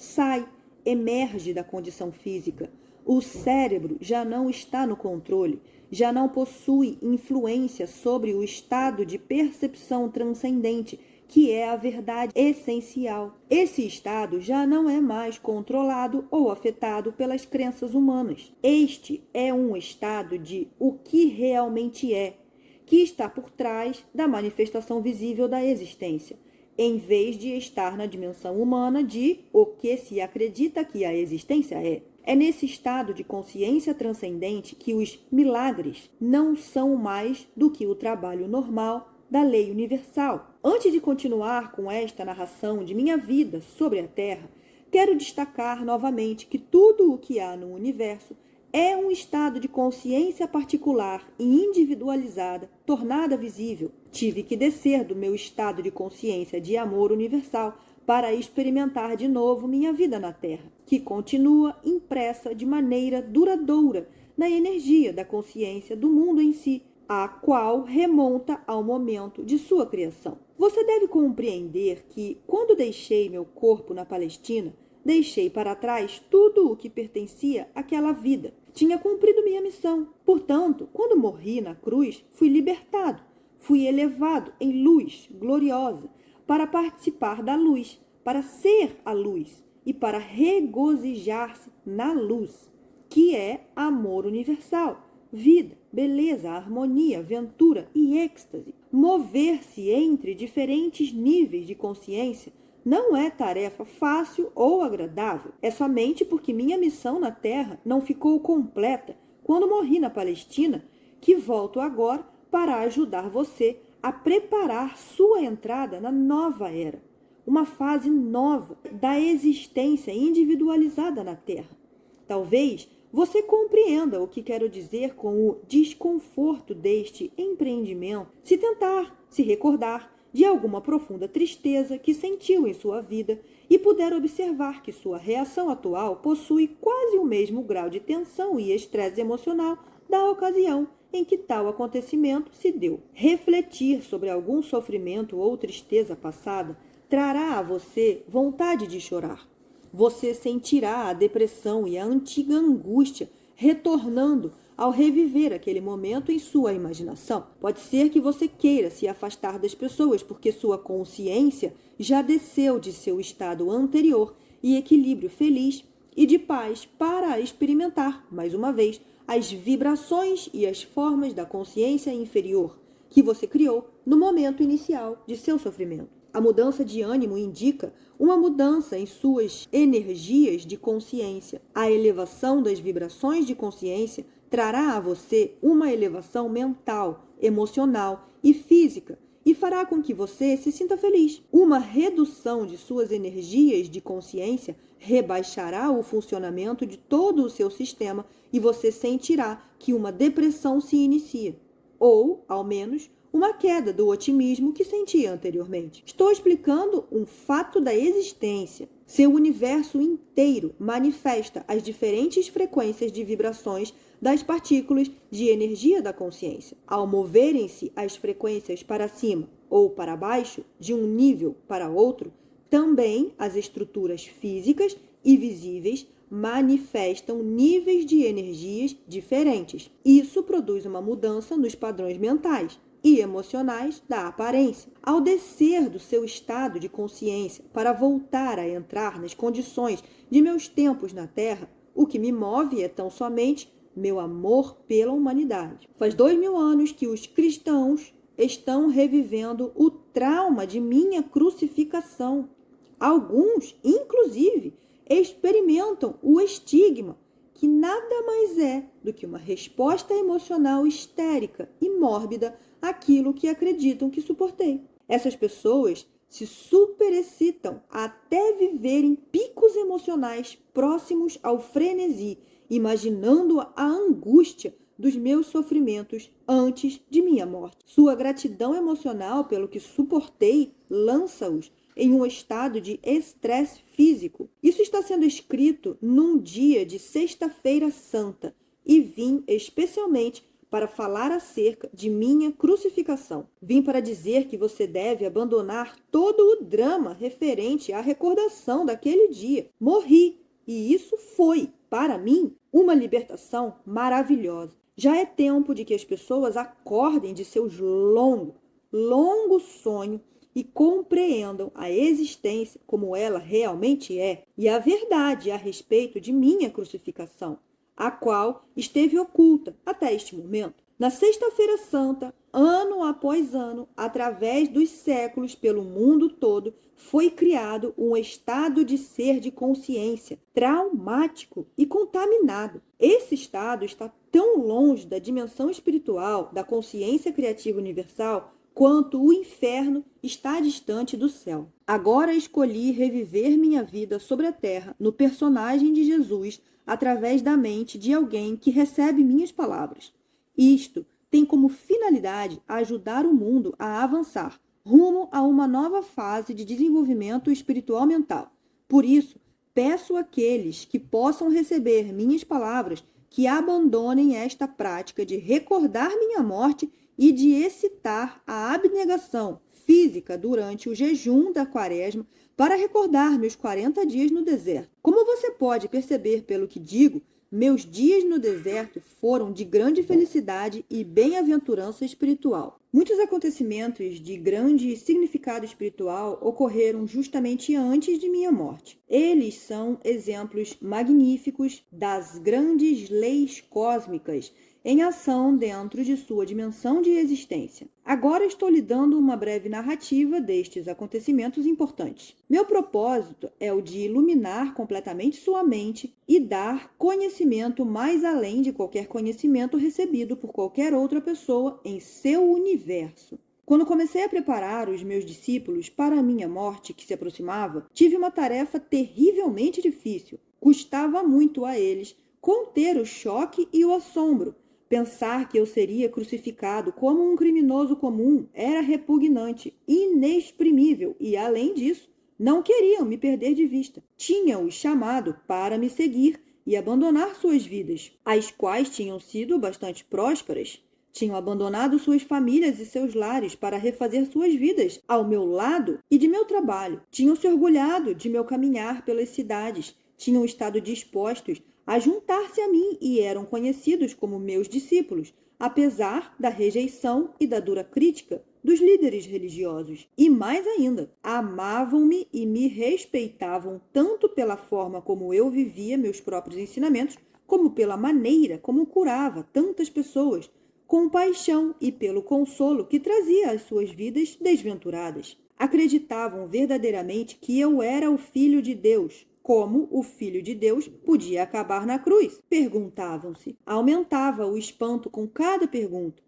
emerge da condição física. O cérebro já não está no controle, já não possui influência sobre o estado de percepção transcendente, que é a verdade essencial. Esse estado já não é mais controlado ou afetado pelas crenças humanas. Este é um estado de o que realmente é, que está por trás da manifestação visível da existência, em vez de estar na dimensão humana de o que se acredita que a existência é. É nesse estado de consciência transcendente que os milagres não são mais do que o trabalho normal da lei universal. Antes de continuar com esta narração de minha vida sobre a Terra, quero destacar novamente que tudo o que há no universo é um estado de consciência particular e individualizada, tornada visível. Tive que descer do meu estado de consciência de amor universal para experimentar de novo minha vida na Terra, que continua impressa de maneira duradoura na energia da consciência do mundo em si, a qual remonta ao momento de sua criação. Você deve compreender que, quando deixei meu corpo na Palestina, deixei para trás tudo o que pertencia àquela vida. Tinha cumprido minha missão. Portanto, quando morri na cruz, fui libertado, fui elevado em luz gloriosa, para participar da luz, para ser a luz e para regozijar-se na luz, que é amor universal, vida, beleza, harmonia, ventura e êxtase. Mover-se entre diferentes níveis de consciência não é tarefa fácil ou agradável. É somente porque minha missão na Terra não ficou completa quando morri na Palestina que volto agora para ajudar você a preparar sua entrada na nova era, uma fase nova da existência individualizada na Terra. Talvez você compreenda o que quero dizer com o desconforto deste empreendimento se tentar se recordar de alguma profunda tristeza que sentiu em sua vida e puder observar que sua reação atual possui quase o mesmo grau de tensão e estresse emocional da ocasião em que tal acontecimento se deu. Refletir sobre algum sofrimento ou tristeza passada trará a você vontade de chorar. Você sentirá a depressão e a antiga angústia retornando ao reviver aquele momento em sua imaginação. Pode ser que você queira se afastar das pessoas porque sua consciência já desceu de seu estado anterior e equilíbrio feliz e de paz para experimentar, mais uma vez, as vibrações e as formas da consciência inferior que você criou no momento inicial de seu sofrimento. A mudança de ânimo indica uma mudança em suas energias de consciência. A elevação das vibrações de consciência trará a você uma elevação mental, emocional e física e fará com que você se sinta feliz. Uma redução de suas energias de consciência rebaixará o funcionamento de todo o seu sistema e você sentirá que uma depressão se inicia, ou, ao menos, uma queda do otimismo que sentia anteriormente. Estou explicando um fato da existência. Seu universo inteiro manifesta as diferentes frequências de vibrações das partículas de energia da consciência. Ao moverem-se as frequências para cima ou para baixo, de um nível para outro, também as estruturas físicas e visíveis manifestam níveis de energias diferentes. Isso produz uma mudança nos padrões mentais e emocionais da aparência. Ao descer do seu estado de consciência para voltar a entrar nas condições de meus tempos na Terra, o que me move é tão somente meu amor pela humanidade. Faz 2000 anos que os cristãos estão revivendo o trauma de minha crucificação. Alguns, inclusive, experimentam o estigma, que nada mais é do que uma resposta emocional histérica e mórbida àquilo que acreditam que suportei. Essas pessoas se superexcitam até viverem picos emocionais próximos ao frenesi, imaginando a angústia dos meus sofrimentos antes de minha morte. Sua gratidão emocional pelo que suportei lança-os em um estado de estresse físico. Isso está sendo escrito num dia de Sexta-feira Santa e vim especialmente para falar acerca de minha crucificação. Vim para dizer que você deve abandonar todo o drama referente à recordação daquele dia. Morri, e isso foi, para mim, uma libertação maravilhosa. Já é tempo de que as pessoas acordem de seus longo sonho e compreendam a existência como ela realmente é e a verdade a respeito de minha crucificação, a qual esteve oculta até este momento. Na Sexta-feira Santa, ano após ano, através dos séculos pelo mundo todo, foi criado um estado de ser de consciência traumático e contaminado. Esse estado está tão longe da dimensão espiritual, da consciência criativa universal, quanto o inferno está distante do céu. Agora escolhi reviver minha vida sobre a terra no personagem de Jesus através da mente de alguém que recebe minhas palavras. Isto tem como finalidade ajudar o mundo a avançar rumo a uma nova fase de desenvolvimento espiritual mental. Por isso, peço àqueles que possam receber minhas palavras que abandonem esta prática de recordar minha morte e de excitar a abnegação física durante o jejum da Quaresma para recordar meus 40 dias no deserto. Como você pode perceber pelo que digo, meus dias no deserto foram de grande felicidade e bem-aventurança espiritual. Muitos acontecimentos de grande significado espiritual ocorreram justamente antes de minha morte. Eles são exemplos magníficos das grandes leis cósmicas em ação dentro de sua dimensão de existência. Agora estou lhe dando uma breve narrativa destes acontecimentos importantes. Meu propósito é o de iluminar completamente sua mente e dar conhecimento mais além de qualquer conhecimento recebido por qualquer outra pessoa em seu universo. Quando comecei a preparar os meus discípulos para a minha morte que se aproximava, tive uma tarefa terrivelmente difícil. Custava muito a eles conter o choque e o assombro. Pensar que eu seria crucificado como um criminoso comum era repugnante, inexprimível e, além disso, não queriam me perder de vista. Tinham-os chamado para me seguir e abandonar suas vidas, as quais tinham sido bastante prósperas. Tinham abandonado suas famílias e seus lares para refazer suas vidas ao meu lado e de meu trabalho. Tinham se orgulhado de meu caminhar pelas cidades. Tinham estado dispostos a juntar-se a mim e eram conhecidos como meus discípulos, apesar da rejeição e da dura crítica dos líderes religiosos. E mais ainda, amavam-me e me respeitavam tanto pela forma como eu vivia meus próprios ensinamentos, como pela maneira como curava tantas pessoas, com paixão e pelo consolo que trazia às suas vidas desventuradas. Acreditavam verdadeiramente que eu era o Filho de Deus. Como o Filho de Deus podia acabar na cruz? Perguntavam-se. Aumentava o espanto com cada pergunta.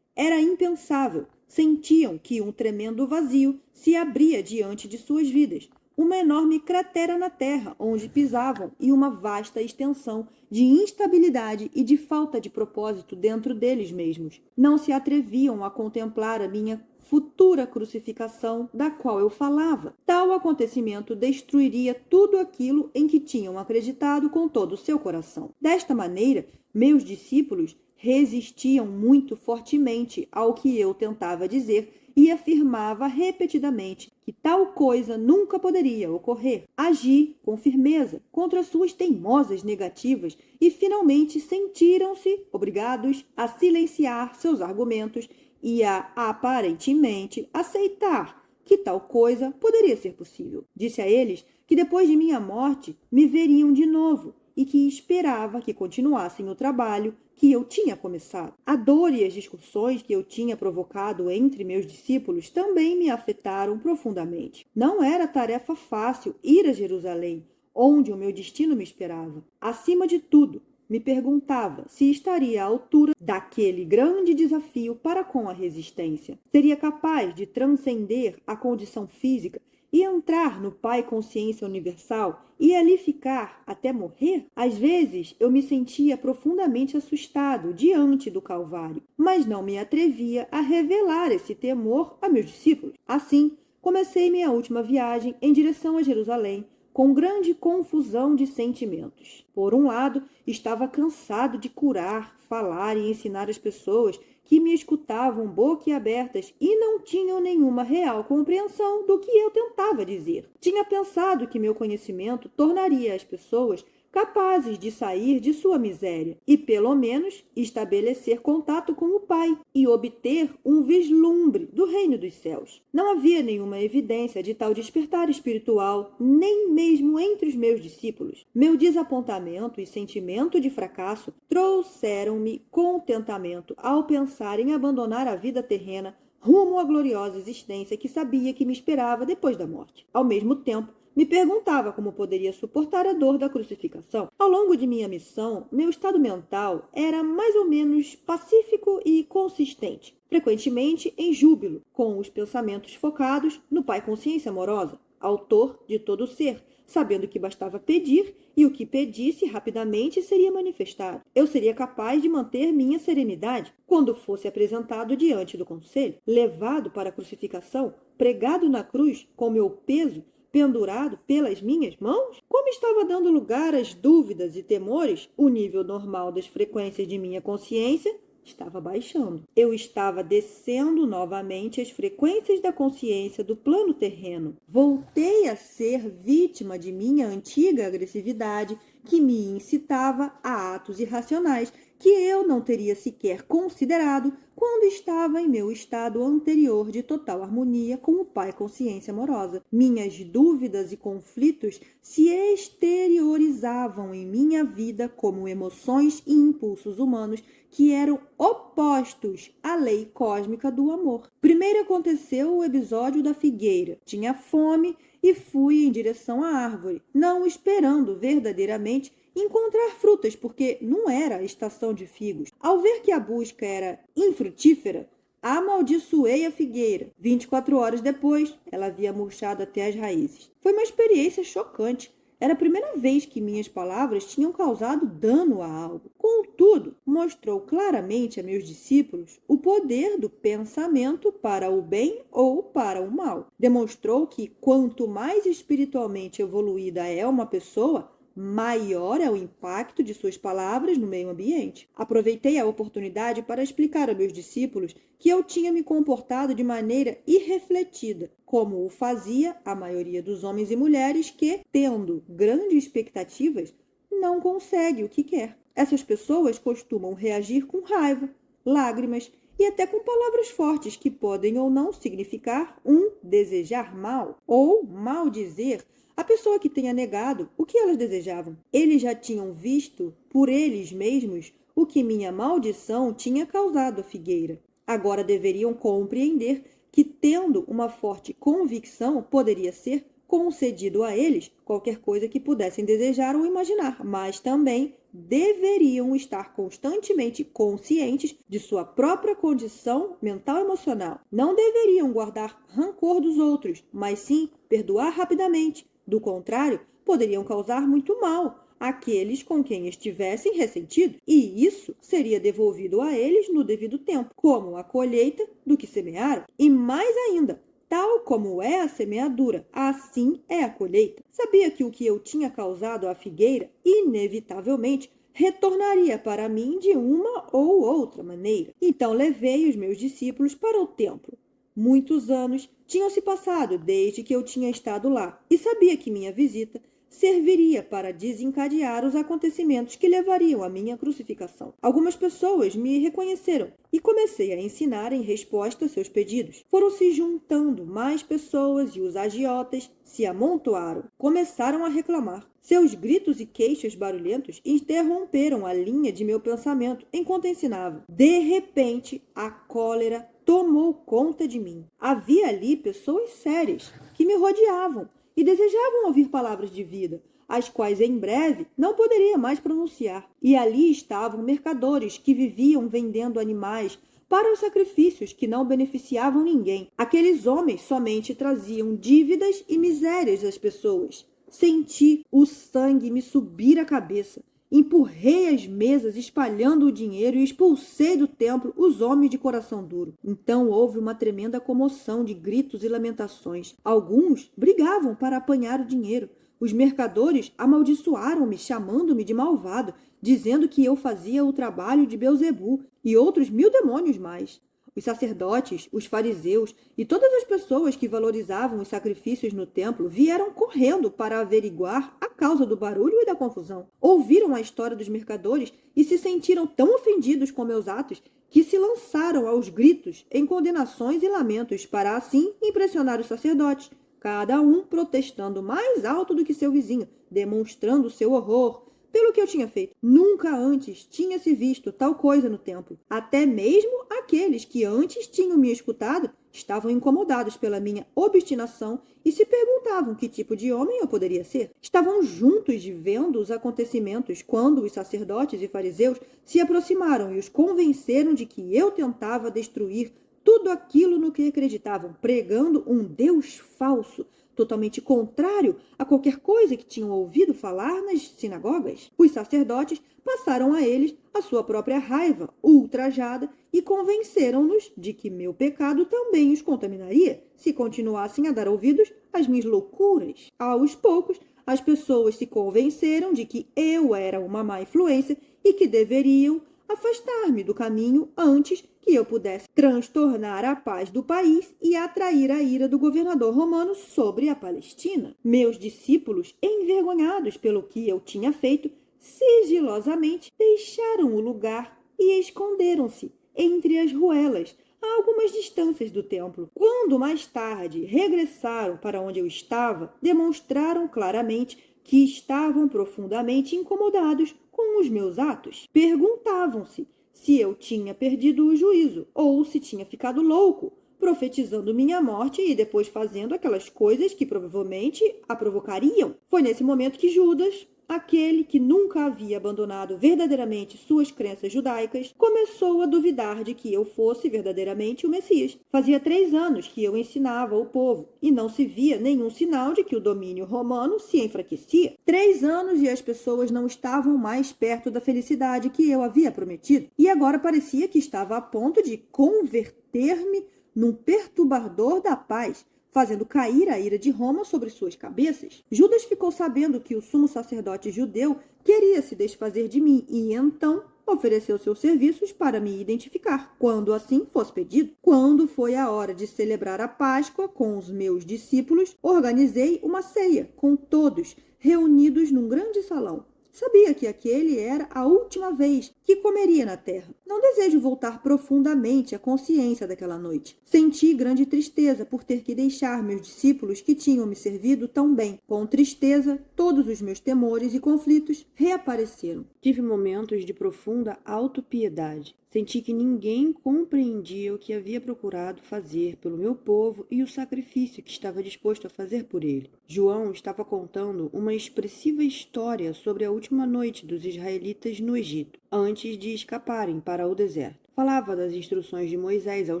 Era impensável. Sentiam que um tremendo vazio se abria diante de suas vidas, uma enorme cratera na terra onde pisavam e uma vasta extensão de instabilidade e de falta de propósito dentro deles mesmos. Não se atreviam a contemplar a minha futura crucificação da qual eu falava. Tal acontecimento destruiria tudo aquilo em que tinham acreditado com todo o seu coração. Desta maneira, meus discípulos resistiam muito fortemente ao que eu tentava dizer e afirmava repetidamente que tal coisa nunca poderia ocorrer. Agi com firmeza contra suas teimosas negativas e finalmente sentiram-se obrigados a silenciar seus argumentos e a, aparentemente, aceitar que tal coisa poderia ser possível. Disse a eles que depois de minha morte me veriam de novo e que esperava que continuassem o trabalho que eu tinha começado. A dor e as discussões que eu tinha provocado entre meus discípulos também me afetaram profundamente. Não era tarefa fácil ir a Jerusalém, onde o meu destino me esperava. Acima de tudo, me perguntava se estaria à altura daquele grande desafio para com a resistência. Seria capaz de transcender a condição física e entrar no Pai Consciência Universal e ali ficar até morrer? Às vezes eu me sentia profundamente assustado diante do Calvário, mas não me atrevia a revelar esse temor a meus discípulos. Assim, comecei minha última viagem em direção a Jerusalém, com grande confusão de sentimentos. Por um lado, estava cansado de curar, falar e ensinar as pessoas que me escutavam boquiabertas e não tinham nenhuma real compreensão do que eu tentava dizer. Tinha pensado que meu conhecimento tornaria as pessoas capazes de sair de sua miséria e, pelo menos, estabelecer contato com o Pai e obter um vislumbre do reino dos céus. Não havia nenhuma evidência de tal despertar espiritual, nem mesmo entre os meus discípulos. Meu desapontamento e sentimento de fracasso trouxeram-me contentamento ao pensar em abandonar a vida terrena rumo à gloriosa existência que sabia que me esperava depois da morte. Ao mesmo tempo, me perguntava como poderia suportar a dor da crucificação. Ao longo de minha missão, meu estado mental era mais ou menos pacífico e consistente, frequentemente em júbilo, com os pensamentos focados no Pai Consciência Amorosa, autor de todo o ser, sabendo que bastava pedir e o que pedisse rapidamente seria manifestado. Eu seria capaz de manter minha serenidade quando fosse apresentado diante do conselho, levado para a crucificação, pregado na cruz com meu peso, pendurado pelas minhas mãos? Como estava dando lugar às dúvidas e temores, o nível normal das frequências de minha consciência estava baixando. Eu estava descendo novamente as frequências da consciência do plano terreno. Voltei a ser vítima de minha antiga agressividade, que me incitava a atos irracionais que eu não teria sequer considerado quando estava em meu estado anterior de total harmonia com o Pai Consciência Amorosa. Minhas dúvidas e conflitos se exteriorizavam em minha vida como emoções e impulsos humanos que eram opostos à lei cósmica do amor. Primeiro aconteceu o episódio da figueira. Tinha fome e fui em direção à árvore, não esperando verdadeiramente encontrar frutas, porque não era a estação de figos. Ao ver que a busca era infrutífera, amaldiçoei a figueira. 24 horas depois, ela havia murchado até as raízes. Foi uma experiência chocante. Era a primeira vez que minhas palavras tinham causado dano a algo. Contudo, mostrou claramente a meus discípulos o poder do pensamento para o bem ou para o mal. Demonstrou que quanto mais espiritualmente evoluída é uma pessoa, maior é o impacto de suas palavras no meio ambiente. Aproveitei a oportunidade para explicar a meus discípulos que eu tinha me comportado de maneira irrefletida, como o fazia a maioria dos homens e mulheres que, tendo grandes expectativas, não consegue o que quer. Essas pessoas costumam reagir com raiva, lágrimas e até com palavras fortes que podem ou não significar desejar mal ou maldizer a pessoa que tenha negado o que elas desejavam. Eles já tinham visto por eles mesmos o que minha maldição tinha causado à figueira. Agora deveriam compreender que, tendo uma forte convicção, poderia ser concedido a eles qualquer coisa que pudessem desejar ou imaginar, mas também deveriam estar constantemente conscientes de sua própria condição mental e emocional. Não deveriam guardar rancor dos outros, mas sim perdoar rapidamente. Do contrário, poderiam causar muito mal àqueles com quem estivessem ressentido, e isso seria devolvido a eles no devido tempo, como a colheita do que semearam. E mais ainda, tal como é a semeadura, assim é a colheita. Sabia que o que eu tinha causado à figueira, inevitavelmente, retornaria para mim de uma ou outra maneira. Então levei os meus discípulos para o templo. Muitos anos tinham se passado desde que eu tinha estado lá, e sabia que minha visita serviria para desencadear os acontecimentos que levariam à minha crucificação. Algumas pessoas me reconheceram e comecei a ensinar em resposta a seus pedidos. Foram se juntando mais pessoas e os agiotas se amontoaram. Começaram a reclamar. Seus gritos e queixas barulhentos interromperam a linha de meu pensamento enquanto ensinava. De repente, a cólera tomou conta de mim. Havia ali pessoas sérias que me rodeavam e desejavam ouvir palavras de vida, as quais em breve não poderia mais pronunciar. E ali estavam mercadores que viviam vendendo animais para os sacrifícios que não beneficiavam ninguém. Aqueles homens somente traziam dívidas e misérias às pessoas. Senti o sangue me subir à cabeça. Empurrei as mesas espalhando o dinheiro e expulsei do templo os homens de coração duro. Então houve uma tremenda comoção de gritos e lamentações. Alguns brigavam para apanhar o dinheiro. Os mercadores amaldiçoaram-me, chamando-me de malvado, dizendo que eu fazia o trabalho de Beelzebu e outros 1000 demônios mais. Os sacerdotes, os fariseus e todas as pessoas que valorizavam os sacrifícios no templo vieram correndo para averiguar a causa do barulho e da confusão. Ouviram a história dos mercadores e se sentiram tão ofendidos com meus atos que se lançaram aos gritos em condenações e lamentos para assim impressionar os sacerdotes, cada um protestando mais alto do que seu vizinho, demonstrando seu horror pelo que eu tinha feito. Nunca antes tinha se visto tal coisa no templo. Até mesmo aqueles que antes tinham me escutado estavam incomodados pela minha obstinação e se perguntavam que tipo de homem eu poderia ser. Estavam juntos vendo os acontecimentos quando os sacerdotes e fariseus se aproximaram e os convenceram de que eu tentava destruir tudo aquilo no que acreditavam, pregando um Deus falso, totalmente contrário a qualquer coisa que tinham ouvido falar nas sinagogas. Os sacerdotes passaram a eles a sua própria raiva ultrajada e convenceram-nos de que meu pecado também os contaminaria se continuassem a dar ouvidos às minhas loucuras. Aos poucos, as pessoas se convenceram de que eu era uma má influência e que deveriam afastar-me do caminho antes que eu pudesse transtornar a paz do país e atrair a ira do governador romano sobre a Palestina. Meus discípulos, envergonhados pelo que eu tinha feito, sigilosamente deixaram o lugar e esconderam-se entre as ruelas, a algumas distâncias do templo. Quando mais tarde regressaram para onde eu estava, demonstraram claramente que estavam profundamente incomodados com os meus atos. Perguntavam-se se eu tinha perdido o juízo ou se tinha ficado louco, profetizando minha morte e depois fazendo aquelas coisas que provavelmente a provocariam. Foi nesse momento que Judas, aquele que nunca havia abandonado verdadeiramente suas crenças judaicas, começou a duvidar de que eu fosse verdadeiramente o Messias. Fazia 3 anos que eu ensinava o povo e não se via nenhum sinal de que o domínio romano se enfraquecia. 3 anos e as pessoas não estavam mais perto da felicidade que eu havia prometido. E agora parecia que estava a ponto de converter-me num perturbador da paz, fazendo cair a ira de Roma sobre suas cabeças. Judas ficou sabendo que o sumo sacerdote judeu queria se desfazer de mim e então ofereceu seus serviços para me identificar, quando assim fosse pedido. Quando foi a hora de celebrar a Páscoa com os meus discípulos, organizei uma ceia com todos reunidos num grande salão. Sabia que aquele era a última vez que comeria na terra. Não desejo voltar profundamente à consciência daquela noite. Senti grande tristeza por ter que deixar meus discípulos que tinham me servido tão bem. Com tristeza, todos os meus temores e conflitos reapareceram. Tive momentos de profunda autopiedade. Senti que ninguém compreendia o que havia procurado fazer pelo meu povo e o sacrifício que estava disposto a fazer por ele. João estava contando uma expressiva história sobre a última noite dos israelitas no Egito, antes de escaparem para o deserto. Falava das instruções de Moisés ao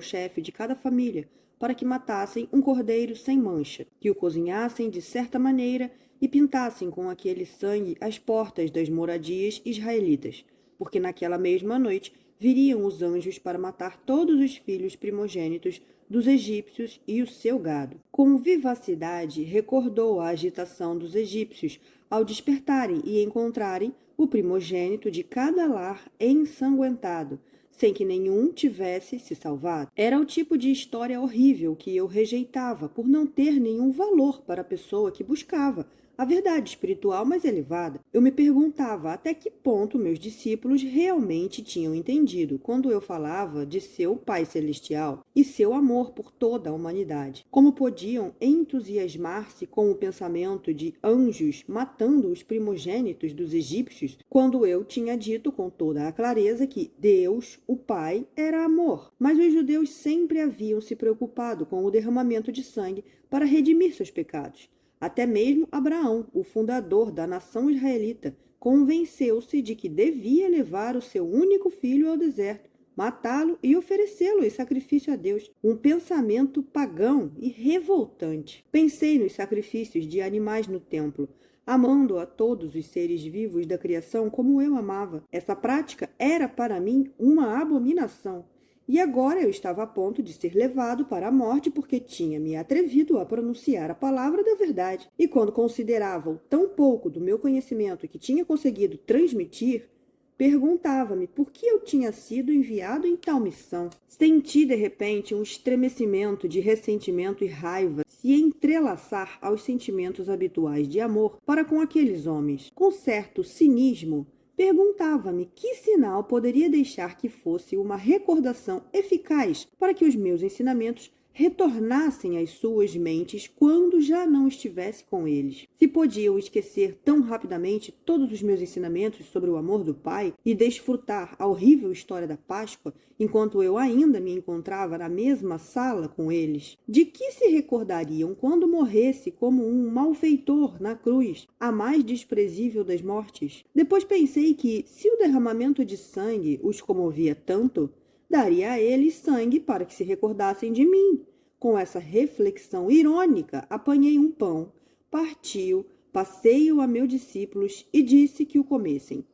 chefe de cada família para que matassem um cordeiro sem mancha, que o cozinhassem de certa maneira e pintassem com aquele sangue as portas das moradias israelitas, porque naquela mesma noite viriam os anjos para matar todos os filhos primogênitos dos egípcios e o seu gado. Com vivacidade, recordou a agitação dos egípcios ao despertarem e encontrarem o primogênito de cada lar ensanguentado, sem que nenhum tivesse se salvado. Era o tipo de história horrível que eu rejeitava por não ter nenhum valor para a pessoa que buscava a verdade espiritual mais elevada. Eu me perguntava até que ponto meus discípulos realmente tinham entendido quando eu falava de seu Pai Celestial e seu amor por toda a humanidade. Como podiam entusiasmar-se com o pensamento de anjos matando os primogênitos dos egípcios, quando eu tinha dito com toda a clareza que Deus, o Pai, era amor. Mas os judeus sempre haviam se preocupado com o derramamento de sangue para redimir seus pecados. Até mesmo Abraão, o fundador da nação israelita, convenceu-se de que devia levar o seu único filho ao deserto, matá-lo e oferecê-lo em sacrifício a Deus. Um pensamento pagão e revoltante. Pensei nos sacrifícios de animais no templo, amando a todos os seres vivos da criação como eu amava. Essa prática era para mim uma abominação. E agora eu estava a ponto de ser levado para a morte porque tinha me atrevido a pronunciar a palavra da verdade. E quando considerava o tão pouco do meu conhecimento que tinha conseguido transmitir, perguntava-me por que eu tinha sido enviado em tal missão. Senti de repente um estremecimento de ressentimento e raiva se entrelaçar aos sentimentos habituais de amor para com aqueles homens. Com certo cinismo, perguntava-me que sinal poderia deixar que fosse uma recordação eficaz para que os meus ensinamentos retornassem às suas mentes quando já não estivesse com eles. Se podiam esquecer tão rapidamente todos os meus ensinamentos sobre o amor do Pai e desfrutar a horrível história da Páscoa, enquanto eu ainda me encontrava na mesma sala com eles? De que se recordariam quando morresse como um malfeitor na cruz, a mais desprezível das mortes? Depois pensei que, se o derramamento de sangue os comovia tanto, daria a eles sangue para que se recordassem de mim. Com essa reflexão irônica, apanhei um pão, parti-o, passei-o a meus discípulos e disse que o comessem.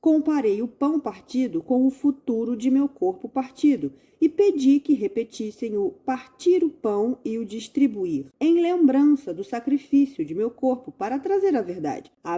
Comparei o pão partido com o futuro de meu corpo partido e pedi que repetissem o partir o pão e o distribuir, em lembrança do sacrifício de meu corpo para trazer a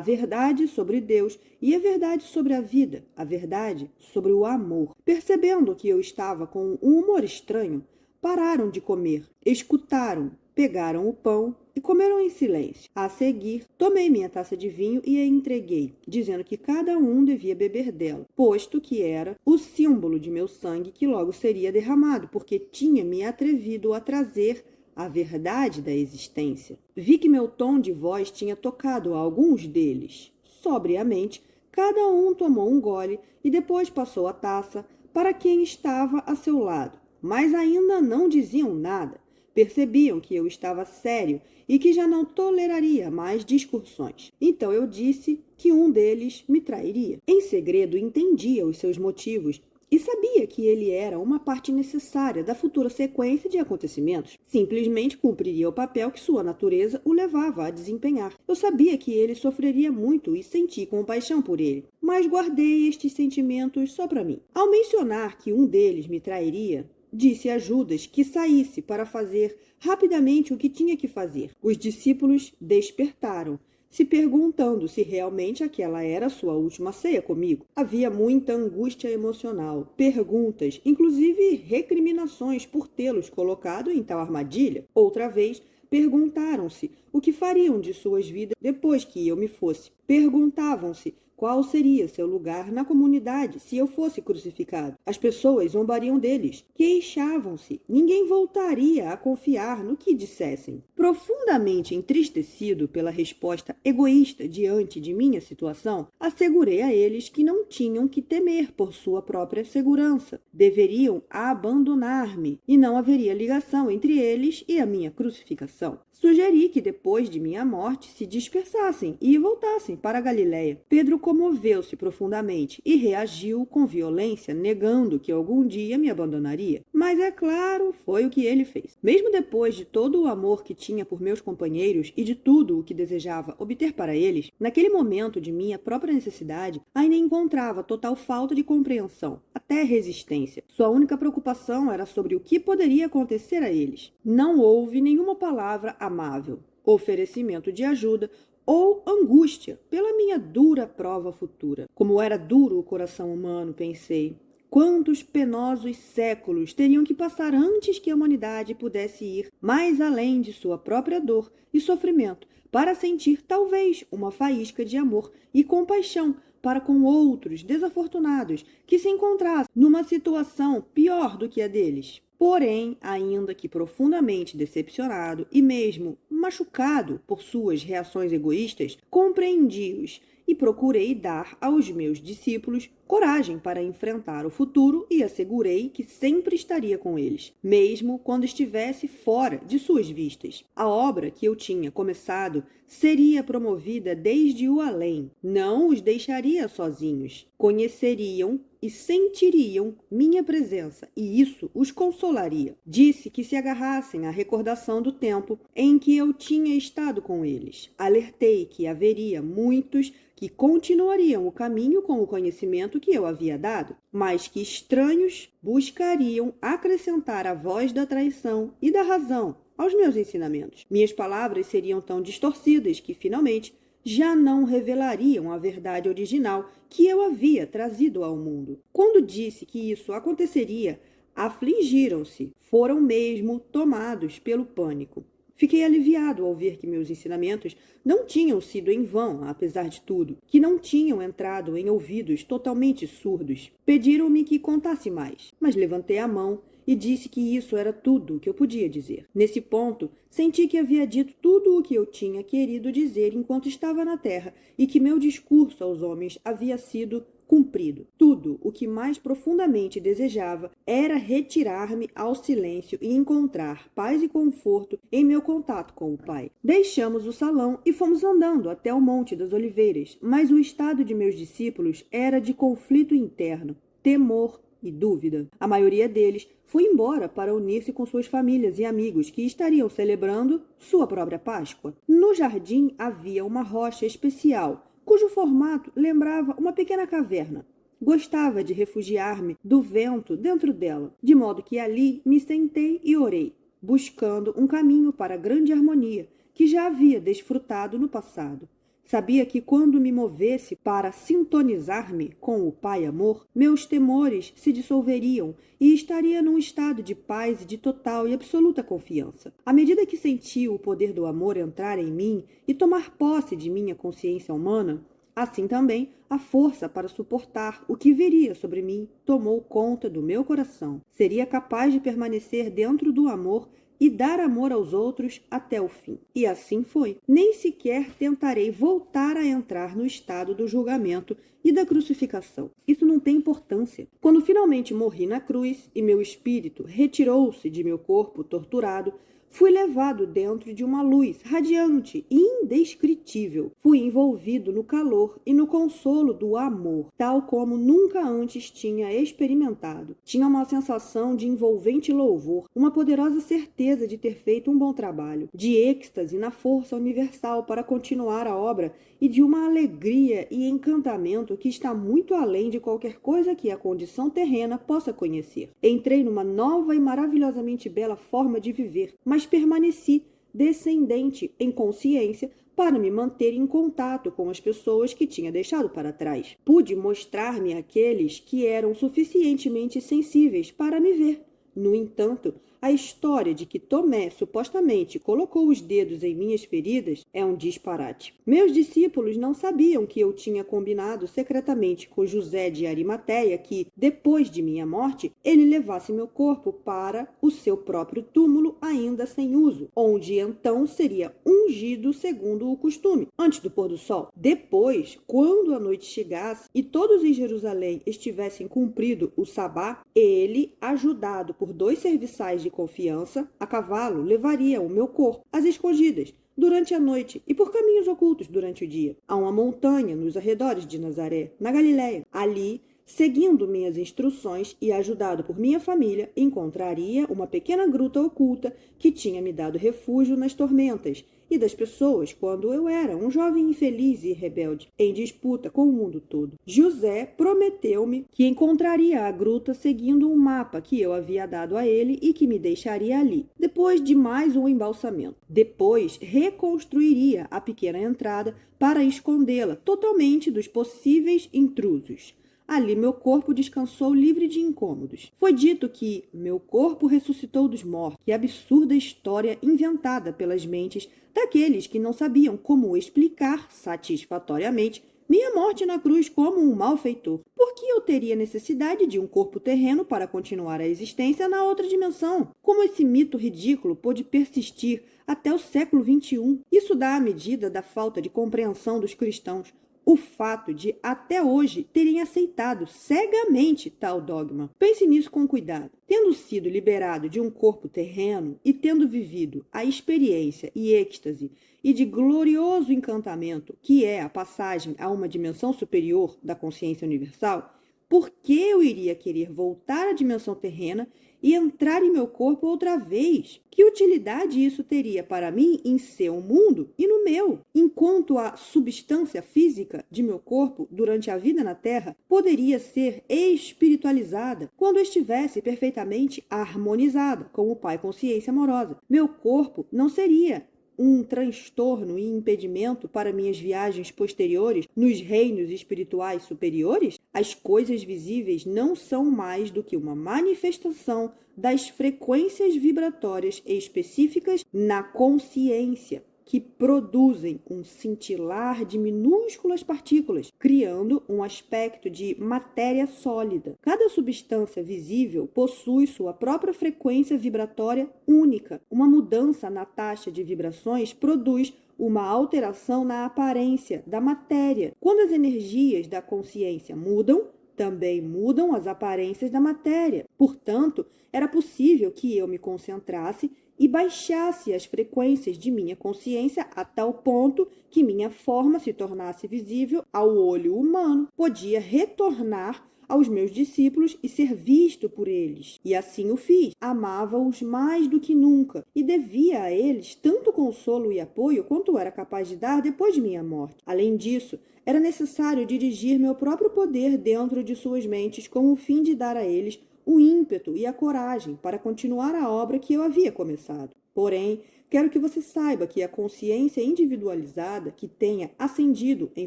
verdade sobre Deus e a verdade sobre a vida, a verdade sobre o amor. Percebendo que eu estava com um humor estranho, pararam de comer, escutaram, pegaram o pão e comeram em silêncio. A seguir, tomei minha taça de vinho e a entreguei, dizendo que cada um devia beber dela, posto que era o símbolo de meu sangue que logo seria derramado, porque tinha me atrevido a trazer a verdade da existência. Vi que meu tom de voz tinha tocado a alguns deles. Sobriamente, cada um tomou um gole e depois passou a taça para quem estava a seu lado. Mas ainda não diziam nada. Percebiam que eu estava sério e que já não toleraria mais discussões. Então eu disse que um deles me trairia. Em segredo entendia os seus motivos e sabia que ele era uma parte necessária da futura sequência de acontecimentos. Simplesmente cumpriria o papel que sua natureza o levava a desempenhar. Eu sabia que ele sofreria muito e senti compaixão por ele, mas guardei estes sentimentos só para mim. Ao mencionar que um deles me trairia, disse a Judas que saísse para fazer rapidamente o que tinha que fazer. Os discípulos despertaram, se perguntando se realmente aquela era sua última ceia comigo. Havia muita angústia emocional, perguntas, inclusive recriminações por tê-los colocado em tal armadilha. Outra vez, perguntaram-se o que fariam de suas vidas depois que eu me fosse. Perguntavam-se qual seria seu lugar na comunidade se eu fosse crucificado. As pessoas zombariam deles, queixavam-se. Ninguém voltaria a confiar no que dissessem. Profundamente entristecido pela resposta egoísta diante de minha situação, assegurei a eles que não tinham que temer por sua própria segurança. Deveriam abandonar-me e não haveria ligação entre eles e a minha crucificação. Sugeri que depois de minha morte se dispersassem e voltassem para a Galiléia. Pedro comoveu-se profundamente e reagiu com violência, negando que algum dia me abandonaria. Mas é claro, foi o que ele fez. Mesmo depois de todo o amor que tinha por meus companheiros e de tudo o que desejava obter para eles, naquele momento de minha própria necessidade, ainda encontrava total falta de compreensão, até resistência. Sua única preocupação era sobre o que poderia acontecer a eles. Não houve nenhuma palavra amável, oferecimento de ajuda ou angústia pela minha dura prova futura. Como era duro o coração humano, pensei. Quantos penosos séculos teriam que passar antes que a humanidade pudesse ir mais além de sua própria dor e sofrimento para sentir talvez uma faísca de amor e compaixão para com outros desafortunados que se encontrassem numa situação pior do que a deles. Porém, ainda que profundamente decepcionado e mesmo machucado por suas reações egoístas, compreendi-os e procurei dar aos meus discípulos coragem para enfrentar o futuro e assegurei que sempre estaria com eles, mesmo quando estivesse fora de suas vistas. A obra que eu tinha começado seria promovida desde o além. Não os deixaria sozinhos. Conheceriam e sentiriam minha presença, e isso os consolaria. Disse que se agarrassem à recordação do tempo em que eu tinha estado com eles. Alertei que haveria muitos que continuariam o caminho com o conhecimento que eu havia dado, mas que estranhos buscariam acrescentar a voz da traição e da razão aos meus ensinamentos. Minhas palavras seriam tão distorcidas que, finalmente, já não revelariam a verdade original que eu havia trazido ao mundo. Quando disse que isso aconteceria, afligiram-se, foram mesmo tomados pelo pânico. Fiquei aliviado ao ver que meus ensinamentos não tinham sido em vão, apesar de tudo, que não tinham entrado em ouvidos totalmente surdos. Pediram-me que contasse mais, mas levantei a mão e disse que isso era tudo o que eu podia dizer. Nesse ponto, senti que havia dito tudo o que eu tinha querido dizer enquanto estava na terra e que meu discurso aos homens havia sido cumprido. Tudo o que mais profundamente desejava era retirar-me ao silêncio e encontrar paz e conforto em meu contato com o Pai. Deixamos o salão e fomos andando até o Monte das Oliveiras, mas o estado de meus discípulos era de conflito interno, temor e dúvida. A maioria deles foi embora para unir-se com suas famílias e amigos que estariam celebrando sua própria Páscoa. No jardim havia uma rocha especial, cujo formato lembrava uma pequena caverna. Gostava de refugiar-me do vento dentro dela, de modo que ali me sentei e orei, buscando um caminho para a grande harmonia que já havia desfrutado no passado. Sabia que quando me movesse para sintonizar-me com o Pai Amor, meus temores se dissolveriam e estaria num estado de paz e de total e absoluta confiança. À medida que senti o poder do amor entrar em mim e tomar posse de minha consciência humana, assim também a força para suportar o que viria sobre mim tomou conta do meu coração. Seria capaz de permanecer dentro do amor e dar amor aos outros até o fim. E assim foi. Nem sequer tentarei voltar a entrar no estado do julgamento e da crucificação. Isso não tem importância. Quando finalmente morri na cruz e meu espírito retirou-se de meu corpo torturado, fui levado dentro de uma luz radiante e indescritível. Fui envolvido no calor e no consolo do amor, tal como nunca antes tinha experimentado. Tinha uma sensação de envolvente louvor, uma poderosa certeza de ter feito um bom trabalho, de êxtase na força universal para continuar a obra e de uma alegria e encantamento que está muito além de qualquer coisa que a condição terrena possa conhecer. Entrei numa nova e maravilhosamente bela forma de viver, mas permaneci descendente em consciência para me manter em contato com as pessoas que tinha deixado para trás. Pude mostrar-me àqueles que eram suficientemente sensíveis para me ver. No entanto, A história de que Tomé supostamente colocou os dedos em minhas feridas é um disparate. Meus discípulos não sabiam que eu tinha combinado secretamente com José de Arimateia que, depois de minha morte, ele levasse meu corpo para o seu próprio túmulo ainda sem uso, onde então seria ungido segundo o costume, antes do pôr do sol. Depois, quando a noite chegasse e todos em Jerusalém estivessem cumprido o sabá, ele, ajudado por 2 serviçais de confiança, a cavalo, levaria o meu corpo às escondidas durante a noite e por caminhos ocultos durante o dia, a uma montanha nos arredores de Nazaré, na Galiléia. Ali, seguindo minhas instruções e ajudado por minha família, encontraria uma pequena gruta oculta que tinha me dado refúgio nas tormentas e das pessoas quando eu era um jovem infeliz e rebelde, em disputa com o mundo todo. José prometeu-me que encontraria a gruta seguindo um mapa que eu havia dado a ele e que me deixaria ali, depois de mais um embalsamento. Depois, reconstruiria a pequena entrada para escondê-la totalmente dos possíveis intrusos. Ali meu corpo descansou livre de incômodos. Foi dito que meu corpo ressuscitou dos mortos. Que absurda história inventada pelas mentes daqueles que não sabiam como explicar satisfatoriamente minha morte na cruz como um malfeitor. Por que eu teria necessidade de um corpo terreno para continuar a existência na outra dimensão? Como esse mito ridículo pôde persistir até o século XXI? Isso dá a medida da falta de compreensão dos cristãos. O fato de, até hoje, terem aceitado cegamente tal dogma. Pense nisso com cuidado. Tendo sido liberado de um corpo terreno e tendo vivido a experiência e êxtase e de glorioso encantamento que é a passagem a uma dimensão superior da consciência universal, por que eu iria querer voltar à dimensão terrena e entrar em meu corpo outra vez? Que utilidade isso teria para mim em seu mundo e no meu? Enquanto a substância física de meu corpo, durante a vida na Terra, poderia ser espiritualizada quando estivesse perfeitamente harmonizada com o Pai Consciência Amorosa. Meu corpo não seria um transtorno e impedimento para minhas viagens posteriores nos reinos espirituais superiores? As coisas visíveis não são mais do que uma manifestação das frequências vibratórias específicas na consciência, que produzem um cintilar de minúsculas partículas, criando um aspecto de matéria sólida. Cada substância visível possui sua própria frequência vibratória única. Uma mudança na taxa de vibrações produz uma alteração na aparência da matéria. Quando as energias da consciência mudam, também mudam as aparências da matéria. Portanto, era possível que eu me concentrasse e baixasse as frequências de minha consciência a tal ponto que minha forma se tornasse visível ao olho humano. Podia retornar aos meus discípulos e ser visto por eles. E assim o fiz. Amava-os mais do que nunca e devia a eles tanto consolo e apoio quanto era capaz de dar depois de minha morte. Além disso, era necessário dirigir meu próprio poder dentro de suas mentes com o fim de dar a eles o ímpeto e a coragem para continuar a obra que eu havia começado. Porém, quero que você saiba que a consciência individualizada que tenha ascendido em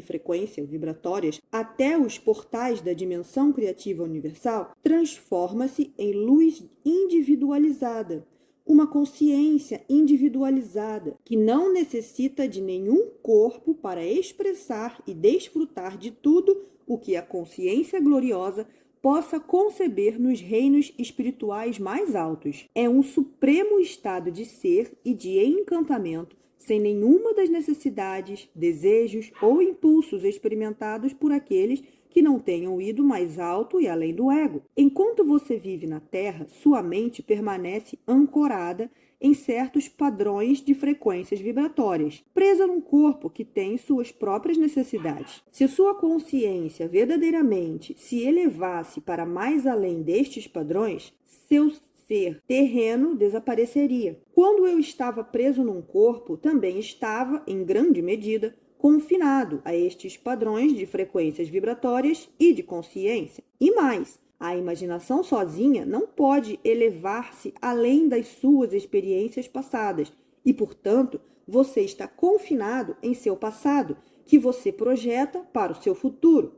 frequências vibratórias até os portais da dimensão criativa universal transforma-se em luz individualizada, uma consciência individualizada que não necessita de nenhum corpo para expressar e desfrutar de tudo o que a consciência gloriosa possa conceber nos reinos espirituais mais altos. É um supremo estado de ser e de encantamento, sem nenhuma das necessidades, desejos ou impulsos experimentados por aqueles que não tenham ido mais alto e além do ego. Enquanto você vive na Terra, sua mente permanece ancorada em certos padrões de frequências vibratórias, presa num corpo que tem suas próprias necessidades. Se sua consciência verdadeiramente se elevasse para mais além destes padrões, seu ser terreno desapareceria. Quando eu estava preso num corpo, também estava, em grande medida, confinado a estes padrões de frequências vibratórias e de consciência. E mais, a imaginação sozinha não pode elevar-se além das suas experiências passadas e, portanto, você está confinado em seu passado, que você projeta para o seu futuro.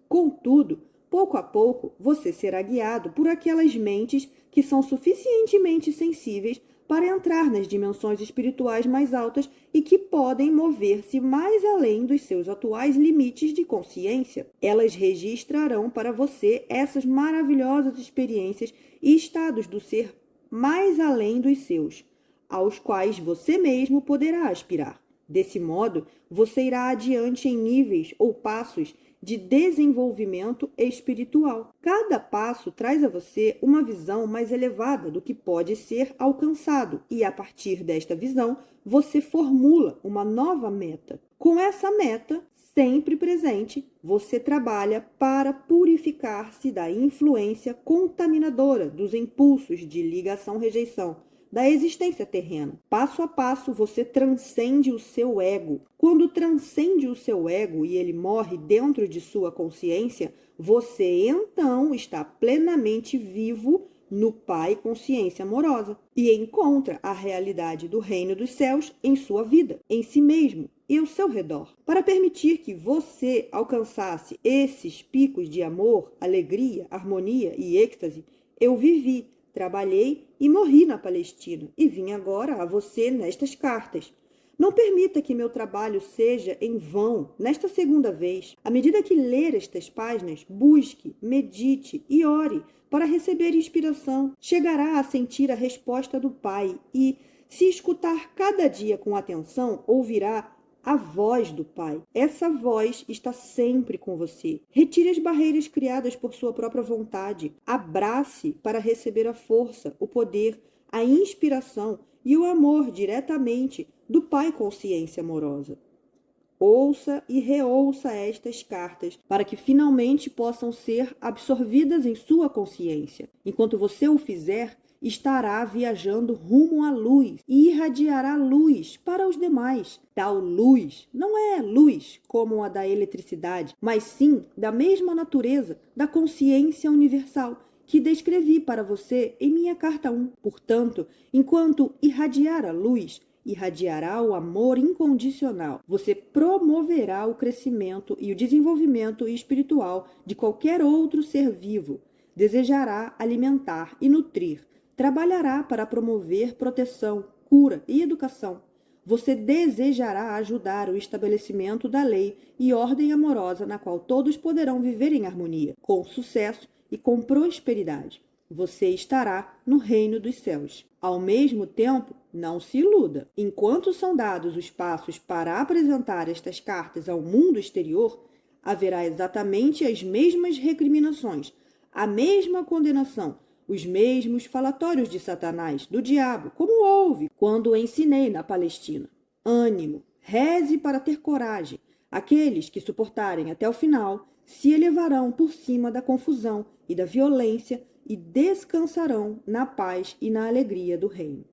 Contudo, pouco a pouco, você será guiado por aquelas mentes que são suficientemente sensíveis para entrar nas dimensões espirituais mais altas e que podem mover-se mais além dos seus atuais limites de consciência. Elas registrarão para você essas maravilhosas experiências e estados do ser mais além dos seus, aos quais você mesmo poderá aspirar. Desse modo, você irá adiante em níveis ou passos de desenvolvimento espiritual. Cada passo traz a você uma visão mais elevada do que pode ser alcançado, e a partir desta visão, você formula uma nova meta. Com essa meta sempre presente, você trabalha para purificar-se da influência contaminadora dos impulsos de ligação-rejeição da existência terrena. Passo a passo, você transcende o seu ego. Quando transcende o seu ego e ele morre dentro de sua consciência, você então está plenamente vivo no Pai Consciência Amorosa e encontra a realidade do reino dos céus em sua vida, em si mesmo e ao seu redor. Para permitir que você alcançasse esses picos de amor, alegria, harmonia e êxtase, eu vivi, trabalhei e morri na Palestina e vim agora a você nestas cartas. Não permita que meu trabalho seja em vão nesta segunda vez. À medida que ler estas páginas, busque, medite e ore para receber inspiração. Chegará a sentir a resposta do Pai e, se escutar cada dia com atenção, ouvirá a voz do Pai. Essa voz está sempre com você. Retire as barreiras criadas por sua própria vontade. Abrace para receber a força, o poder, a inspiração e o amor diretamente do Pai Consciência Amorosa. Ouça e reouça estas cartas para que finalmente possam ser absorvidas em sua consciência. Enquanto você o fizer, estará viajando rumo à luz e irradiará luz para os demais. Tal luz não é luz como a da eletricidade, mas sim da mesma natureza da consciência universal que descrevi para você em minha carta 1. Portanto, enquanto irradiar a luz, irradiará o amor incondicional. Você promoverá o crescimento e o desenvolvimento espiritual de qualquer outro ser vivo. Desejará alimentar e nutrir. Trabalhará para promover proteção, cura e educação. Você desejará ajudar o estabelecimento da lei e ordem amorosa na qual todos poderão viver em harmonia, com sucesso e com prosperidade. Você estará no reino dos céus. Ao mesmo tempo, não se iluda. Enquanto são dados os passos para apresentar estas cartas ao mundo exterior, haverá exatamente as mesmas recriminações, a mesma condenação, os mesmos falatórios de Satanás, do diabo, como houve quando o ensinei na Palestina. Ânimo, reze para ter coragem. Aqueles que suportarem até o final se elevarão por cima da confusão e da violência e descansarão na paz e na alegria do reino.